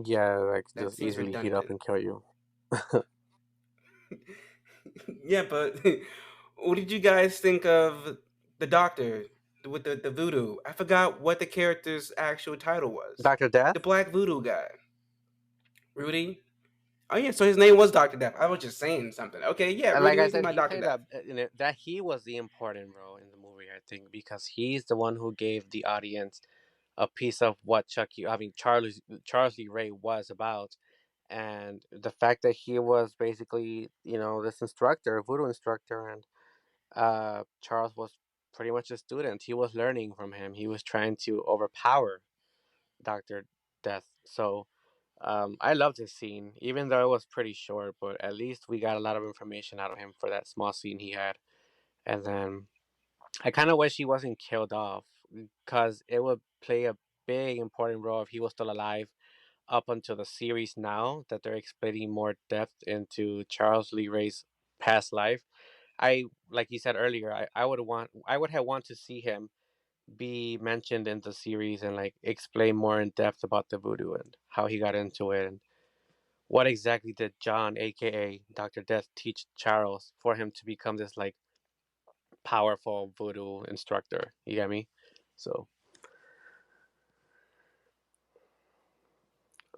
Yeah, like That just seems easily heat up redundant. and kill you. Yeah, but what did you guys think of the doctor with the voodoo? I forgot what the character's actual title was. Doctor Death. The black voodoo guy. Rudy? Oh, yeah, so his name was Dr. Death. I was just saying something. Okay, yeah, Rudy, Like what do I you think said, about he Dr. played Death? that he was the important role in the movie. I think because he's the one who gave the audience a piece of what Charles Lee Ray was about, and the fact that he was basically this instructor, voodoo instructor, and Charles was pretty much a student. He was learning from him. He was trying to overpower Doctor Death. So I loved his scene, even though it was pretty short. But at least we got a lot of information out of him for that small scene he had. And then I kind of wish he wasn't killed off because it would play a big important role if he was still alive up until the series now that they're explaining more depth into Charles Lee Ray's past life. Like you said earlier, I would have want to see him be mentioned in the series and like explain more in depth about the voodoo and how he got into it and what exactly did John, aka Dr. Death, teach Charles for him to become this like powerful voodoo instructor. You get me? So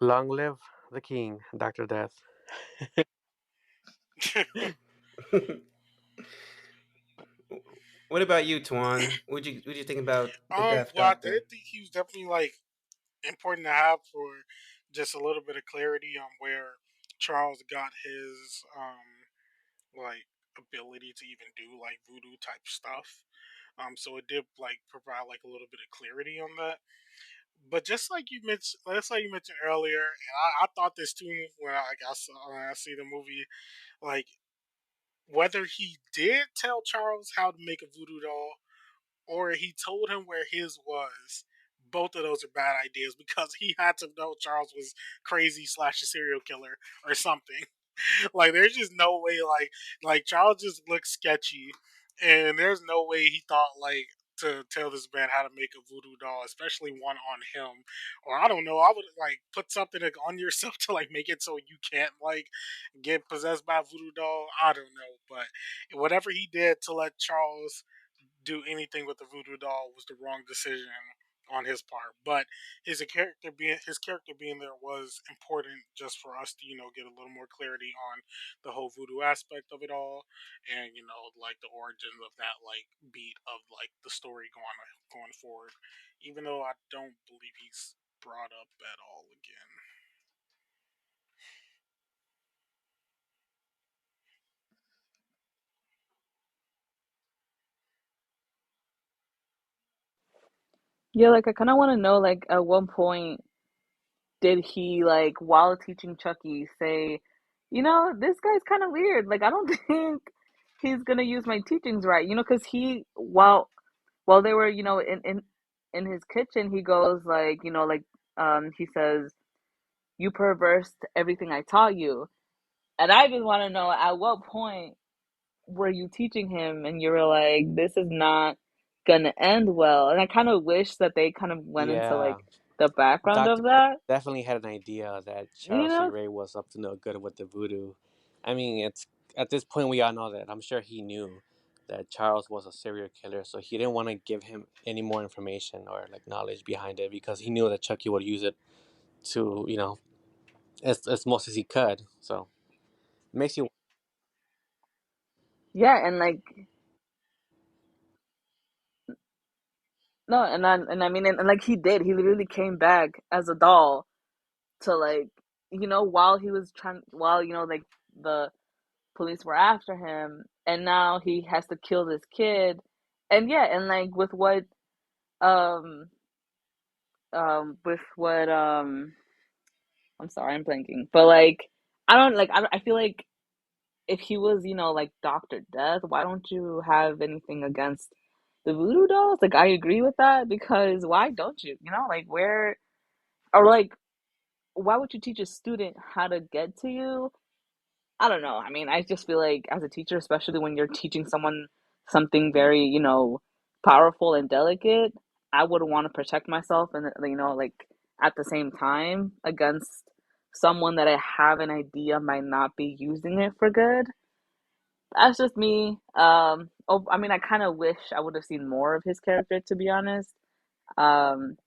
long live the king, Dr. Death. What about you, Tuan? What you think about the Death well, I did Doctor? think he was definitely like important to have for just a little bit of clarity on where Charles got his like ability to even do like voodoo type stuff. So it did like provide like a little bit of clarity on that. But just like you mentioned earlier, and I thought this too when I see the movie, like whether he did tell Charles how to make a voodoo doll or he told him where his was. Both of those are bad ideas because he had to know Charles was crazy slash a serial killer or something. Like there's just no way like Charles just looks sketchy, and there's no way he thought like to tell this man how to make a voodoo doll, especially one on him. Or I don't know, I would like put something like, on yourself to like make it so you can't like get possessed by a voodoo doll. I don't know, but whatever he did to let Charles do anything with the voodoo doll was the wrong decision on his part. But his character being there was important just for us to get a little more clarity on the whole voodoo aspect of it all, and like the origins of that like beat of like the story going forward. Even though I don't believe he's brought up at all again. Yeah, like I kind of want to know, like, at one point did he, like, while teaching Chucky, say this guy's kind of weird. Like, I don't think he's gonna use my teachings right. Because while they were, in his kitchen, he goes like, he says, "You perversed everything I taught you," and I just want to know at what point were you teaching him, and you were like, "This is not gonna end well." And I kind of wish that they kind of went into Yeah, like the background Dr. of Death that. definitely had an idea that You Charles Lee know? Ray was up to no good with the voodoo. I mean, it's at this point we all know that. I'm sure he knew that Charles was a serial killer, so he didn't want to give him any more information or like knowledge behind it because he knew that Chucky would use it to, as most as he could. So it makes you, Yeah, and like no, and I mean, and like he did, he literally came back as a doll to like, while he was trying, while like the police were after him, and now he has to kill this kid, and yeah, and like um with what I'm sorry, I'm blanking, but like I don't like I feel like if he was, like Dr. Death, why don't you have anything against the voodoo dolls? Like, I agree with that because why don't you? Like, where, or like, why would you teach a student how to get to you? I don't know. I mean, I just feel like as a teacher, especially when you're teaching someone something very, powerful and delicate, I would want to protect myself and, like at the same time against someone that I have an idea might not be using it for good. That's just me. Oh, I mean, I kind of wish I would have seen more of his character, to be honest. Um,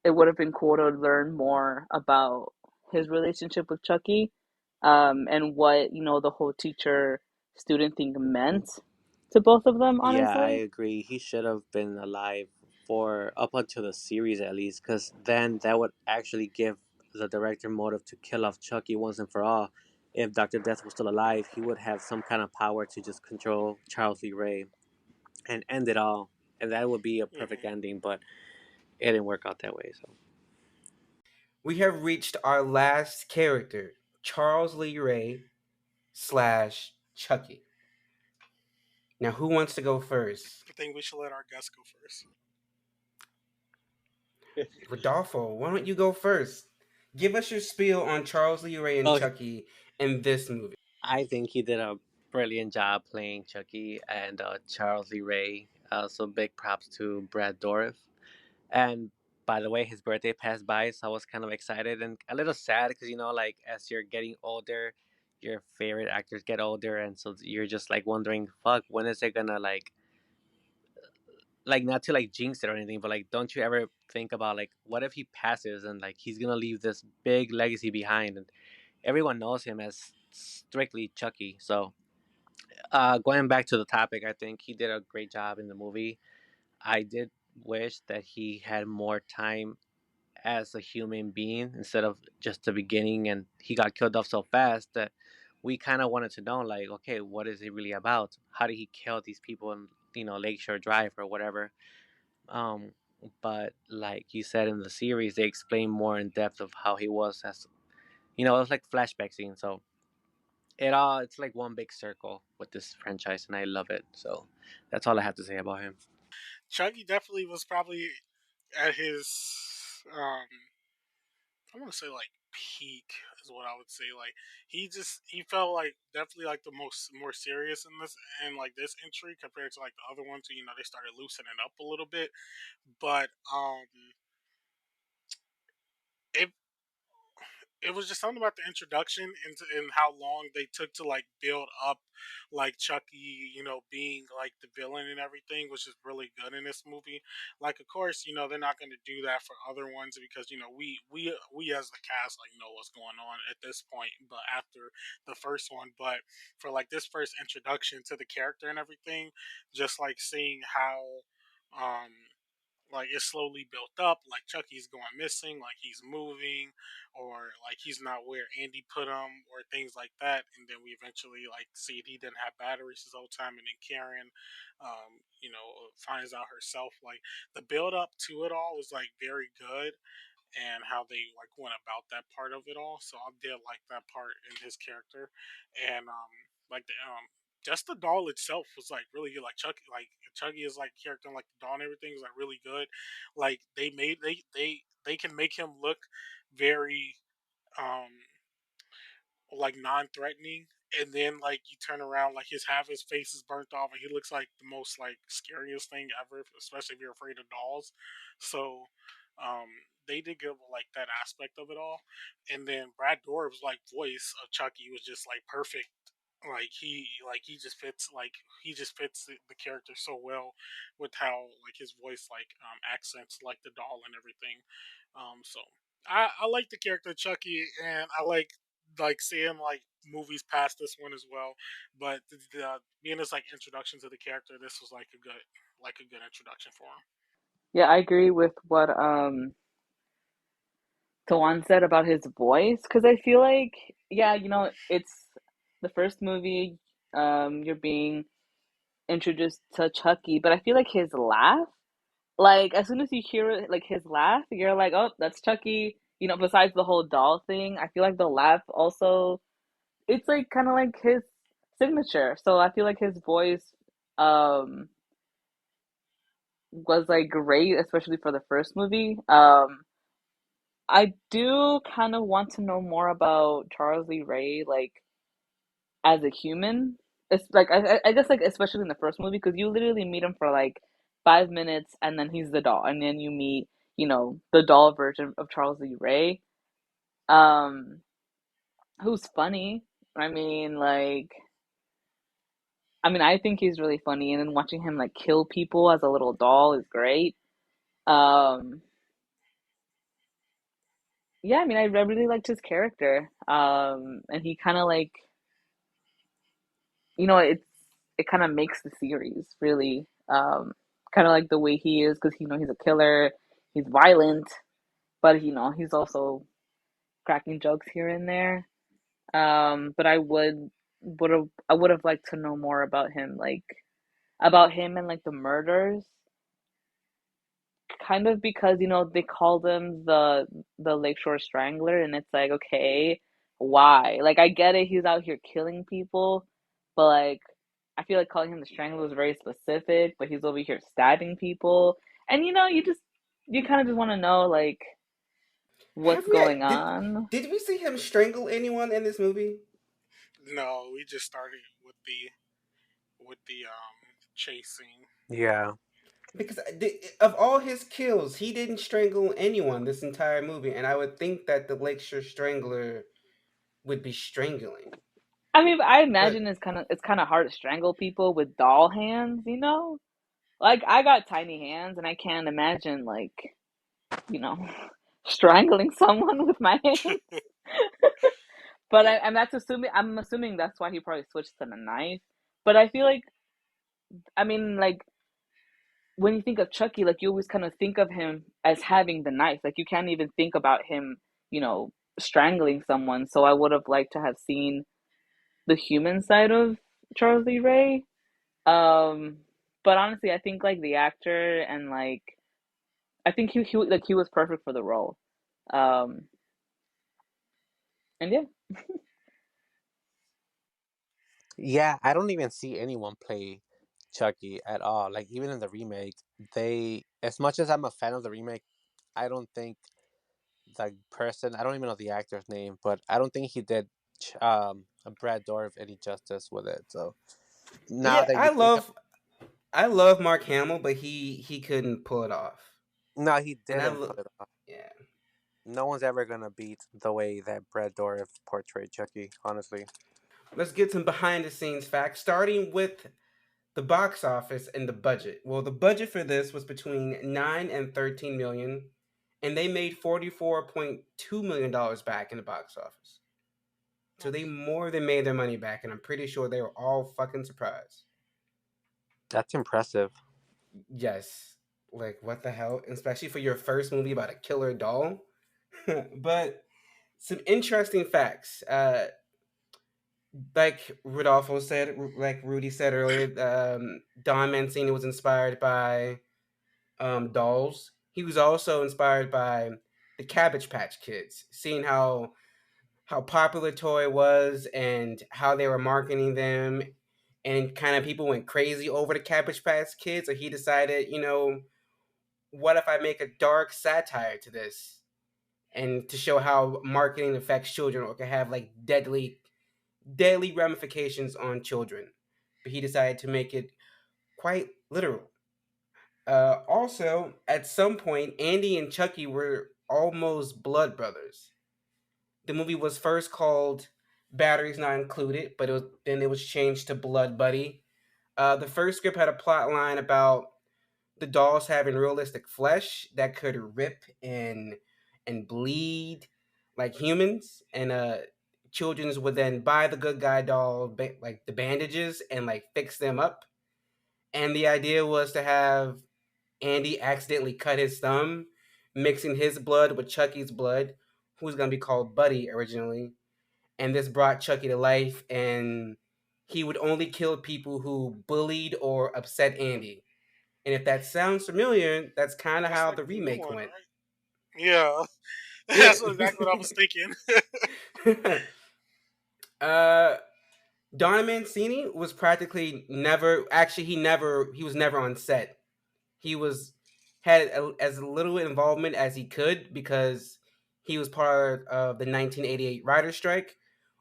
it would have been cool to learn more about his relationship with Chucky, and what, the whole teacher student thing meant to both of them, yeah, I honestly. agree. He should have been alive for up until the series at least, because then that would actually give the director motive to kill off Chucky once and for all. If Dr. Death was still alive, he would have some kind of power to just control Charles Lee Ray and end it all. And that would be a perfect Hmm. ending, but it didn't work out that way. So We have reached our last character, Charles Lee Ray slash Chucky. Now, who wants to go first? I think we should let our guest go first. Rodolfo, why don't you go first? Give us your spiel on Charles Lee Ray and oh, Chucky in this movie. I think he did a brilliant job playing Chucky and Charles Lee Ray. So big props to Brad Dourif. And by the way, his birthday passed by, so I was kind of excited and a little sad because like as you're getting older, your favorite actors get older, and so you're just like wondering, fuck, when is it gonna like not to like jinx it or anything, but like, don't you ever think about like, what if he passes and like he's gonna leave this big legacy behind, and everyone knows him as strictly Chucky. So, going back to the topic, I think he did a great job in the movie. I did wish that he had more time as a human being instead of just the beginning, and he got killed off so fast that we kind of wanted to know, like, okay, what is it really about? How did he kill these people in Lakeshore Drive or whatever? um but like you said, in the series they explain more in depth of how he was, as it was like flashback scene. So it's like one big circle with this franchise, and I love it. So that's all I have to say about him. Chucky definitely was probably at his um I want to say like peak is what I would say. Like he felt like definitely like the most more serious in this and like this entry compared to like the other ones. They started loosening up a little bit, but it it was just something about the introduction and how long they took to like build up like Chucky, being like the villain and everything, which is really good in this movie. Like, of course, they're not going to do that for other ones because we as the cast like know what's going on at this point. But after the first one, but for like this first introduction to the character and everything, just like seeing how um like it's slowly built up, like Chucky's going missing, like he's moving, or like he's not where Andy put him, or things like that. And then we eventually like see he didn't have batteries this whole time, and then Karen, finds out herself. Like the build up to it all was like very good, and how they like went about that part of it all. So I did like that part in his character, and like just the doll itself was like really good. Chucky is like character and like the doll and everything is like really good. Like they can make him look very um like non-threatening, and then like you turn around, like his half his face is burnt off and he looks like the most like scariest thing ever, especially if you're afraid of dolls. So um they did give like that aspect of it all. And then Brad Dourif's like voice of Chucky was just like perfect. He just fits, the character so well with how like his voice accents like the doll and everything. So I like the character Chucky, and I like seeing like movies past this one as well. But being his like introduction to the character, this was like a good introduction for him. Yeah, I agree with what Tawan said about his voice because I feel like yeah, it's the first movie you're being introduced to Chucky, but I feel like his laugh, like as soon as you hear it, like his laugh, you're like, "Oh, that's Chucky." Besides the whole doll thing, I feel like the laugh also it's like kind of like his signature. So I feel like his voice um was like great, especially for the first movie. I do kind of want to know more about Charles Lee Ray, like as a human. It's like I guess like especially in the first movie because you literally meet him for like 5 minutes and then he's the doll and then you meet the doll version of Charles Lee Ray, um, who's funny. I mean, like I think he's really funny, and then watching him like kill people as a little doll is great. Um, yeah, I really liked his character. And he kind of like, it kind of makes the series really, kind of like the way he is because he's a killer, he's violent, but he's also cracking jokes here and there. But I would have liked to know more about him, like about him and like the murders, kind of because they called him the Lakeshore Strangler, and it's like, okay, why? Like I get it, he's out here killing people, but like I feel like calling him the Strangler was very specific, but he's over here stabbing people, and you kind of just want to know like Have what's we going on. did we see him strangle anyone in this movie? No, we just started with the chasing. Yeah. Because of all his kills, he didn't strangle anyone this entire movie, and I would think that the Lakeshore Strangler would be strangling. I But imagine it's kind of hard to strangle people with doll hands. Like I got tiny hands, and I can't imagine like you know strangling someone with my hands. But I'm assuming that's why he probably switched to the knife. But I feel like like when you think of Chucky, like you always kind of think of him as having the knife. Like you can't even think about him, strangling someone. So I would have liked to have seen the human side of Charles Lee Ray. Um, but honestly, I think like the actor and like I think he was perfect for the role. Um, and yeah. Yeah, I don't even see anyone play Chucky at all. Like even in the remake, they as much as I'm a fan of the remake, I don't think the person, I don't even know the actor's name, but I don't think he did Brad Dourif any justice with it. So now yeah, that you I think of, love I love Mark Hamill, but he couldn't pull it off. no, he And I didn't look, pull it off. yeah. No one's ever gonna beat the way that Brad Dourif portrayed Chucky, honestly. Let's get some behind the scenes facts, starting with the box office and the budget. Well, the budget for this was between 9 and 13 million, and they made $44.2 million back in the box office. So they Nice. more than made their money back, and I'm pretty sure they were all fucking surprised. That's impressive. Yes, like what the hell, especially for your first movie about a killer doll. But some interesting facts. Like Rodolfo said, like Rudy said earlier, Don Mancini was inspired by dolls. He was also inspired by the Cabbage Patch Kids, seeing how popular toy was and how they were marketing them, and kind of people went crazy over the Cabbage Patch Kids. So he decided, what if I make a dark satire to this, and to show how marketing affects children or can have like deadly ramifications on children. But he decided to make it quite literal. Also, at some point, Andy and Chucky were almost blood brothers. The movie was first called Batteries Not Included, but then it was changed to Blood Buddy. The first script had a plot line about the dolls having realistic flesh that could rip and bleed like humans, and children's would then buy the good guy doll like the bandages and like fix them up. And the idea was to have Andy accidentally cut his thumb, mixing his blood with Chucky's blood, who's gonna be called Buddy originally. And this brought Chucky to life, and he would only kill people who bullied or upset Andy. And if that sounds familiar, that's kind of That's how like the the new remake one, went. right? Yeah, Yeah. that's exactly what I was thinking. uh, Don Mancini was practically never. Actually, he was never on set. He was had as little involvement as he could because he was part of the 1988 writer strike,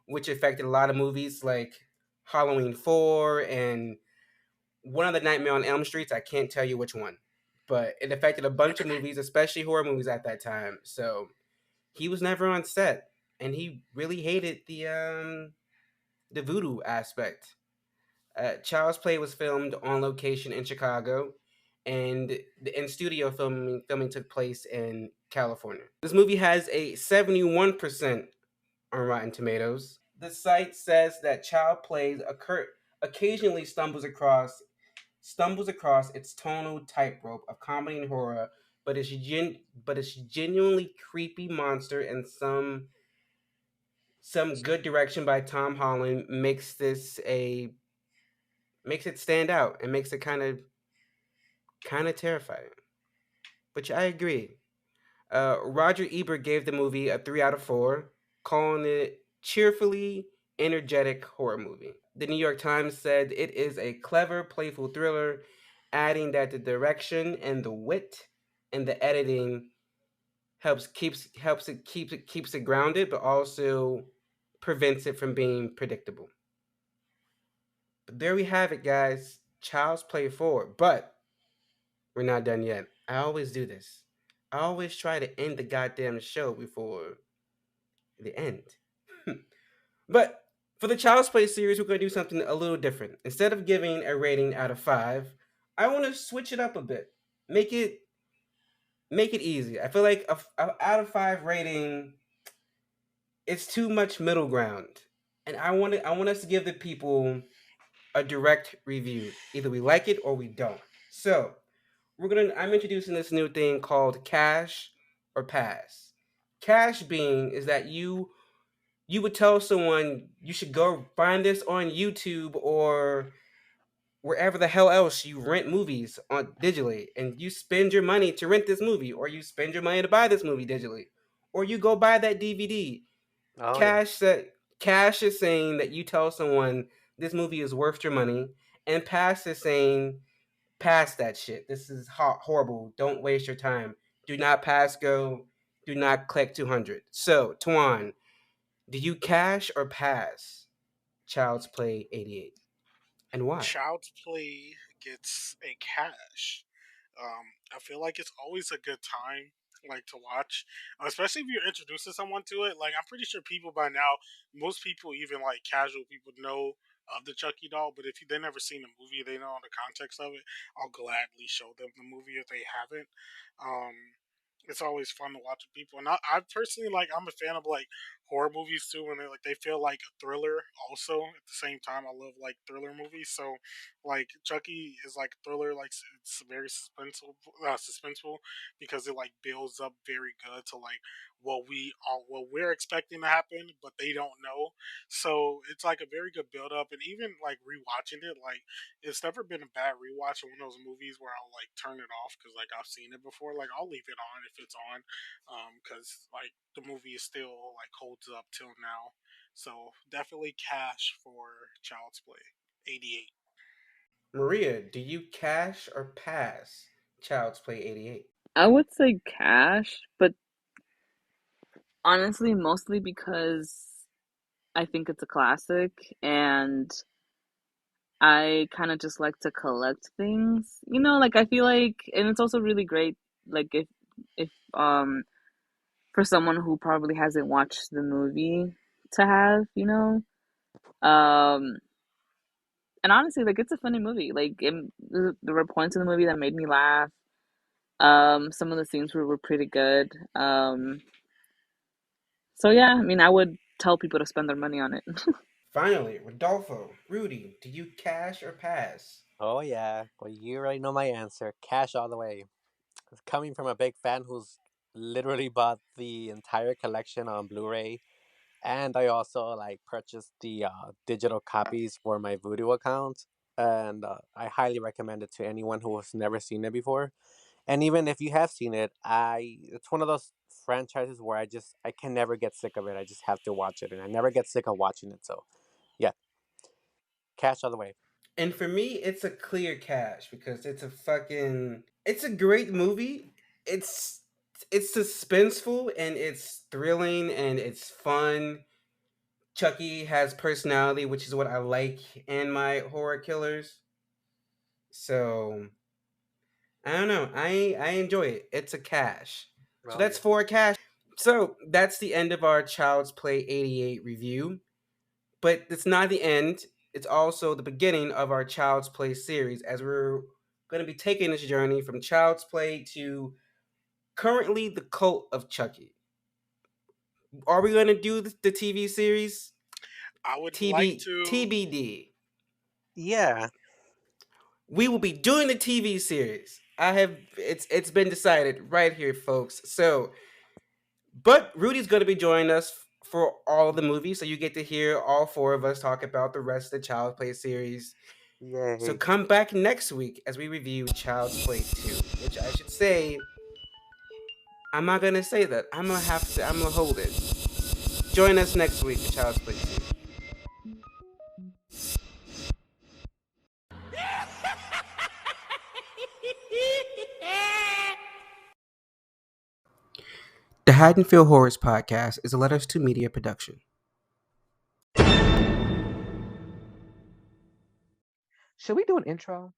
which affected a lot of movies like Halloween 4 and one of the Nightmare on Elm Streets. I can't tell you which one, but it affected a bunch of movies, especially horror movies at that time. So he was never on set, and he really hated the voodoo aspect. Child's Play was filmed on location in Chicago, and the in studio filming took place in California. This movie has a 71% on Rotten Tomatoes. The site says that Child Plays occasionally stumbles across its tonal tightrope of comedy and horror, but its genuinely creepy monster and some good direction by Tom Holland makes it stand out and makes it kind of terrifying. Which I agree. Roger Ebert gave the movie a 3 out of 4, calling it cheerfully energetic horror movie. The New York Times said it is a clever, playful thriller, adding that the direction and the wit and the editing keeps it grounded, but also prevents it from being predictable. But there we have it, guys. Child's Play 4. But we're not done yet. I always do this. I always try to end the goddamn show before the end. But for the Child's Play series, we're going to do something a little different. Instead of giving a rating out of 5, I want to switch it up a bit. Make it easy. I feel like a out of 5 rating, it's too much middle ground. And I want us to give the people a direct review. Either we like it or we don't. So, I'm introducing this new thing called cash or pass. Cash being is that you would tell someone you should go find this on YouTube or wherever the hell else you rent movies on digitally, and you spend your money to rent this movie, or you spend your money to buy this movie digitally, or you go buy that DVD. Oh yeah. Cash is saying that you tell someone this movie is worth your money, and pass is saying pass that shit. This is horrible. Don't waste your time. Do not pass go. Do not click 200. So, Tuan, do you cash or pass Child's Play 88? And why? Child's Play gets a cash. I feel like it's always a good time, like to watch, especially if you're introducing someone to it. Like I'm pretty sure people by now, most people, even like casual people, know of the Chucky doll. But if they never seen the movie, they know the context of it. I'll gladly show them the movie if they haven't. Um, it's always fun to watch with people, and I personally like. I'm a fan of like horror movies too, when they feel like a thriller. Also, at the same time, I love like thriller movies. So, like Chucky is like thriller, like it's very suspenseful because it like builds up very good to like what we're expecting to happen, but they don't know. So it's like a very good build up, and even like rewatching it, like it's never been a bad rewatch of one of those movies where I'll like turn it off because like I've seen it before. Like I'll leave it on if it's on, because like the movie is still like holds up till now. So definitely cash for Child's Play. 88. Maria, do you cash or pass Child's Play 88? I would say cash, but honestly, mostly because I think it's a classic and I kind of just like to collect things. Like I feel like, and it's also really great, like if for someone who probably hasn't watched the movie to have. Um, and honestly, like it's a funny movie. Like there were points in the movie that made me laugh. Some of the scenes were pretty good. So yeah, I mean, I would tell people to spend their money on it. Finally, Rodolfo, Rudy, do you cash or pass? Oh yeah. Well, you already know my answer. Cash all the way. Coming from a big fan who's literally bought the entire collection on Blu-ray, and I also like purchased the digital copies for my Vudu account, and I highly recommend it to anyone who has never seen it before. And even if you have seen it, it's one of those franchises where I can never get sick of it. I just have to watch it, and I never get sick of watching it. So, yeah, cash all the way. And for me, it's a clear cash because it's a great movie. It's it's suspenseful and it's thrilling and it's fun. Chucky has personality, which is what I like in my horror killers. So I don't know. I enjoy it. It's a cash. So Oh that's yeah. four cash. So that's the end of our Child's Play 88 review. But it's not the end. It's also the beginning of our Child's Play series as we're going to be taking this journey from Child's Play to currently the cult of Chucky. Are we going to do the TV series? I would like to. TBD. Yeah. We will be doing the TV series. It's been decided right here, folks. So, but Rudy's going to be joining us for all the movies, so you get to hear all four of us talk about the rest of the Child's Play series. So Yay. come back next week as we review Child's Play 2, which I should say, I'm not gonna say that. I'm gonna hold it. Join us next week for Child's Play 2. The Haddonfield Horrors Podcast is a Letters to Media production. Should we do an intro?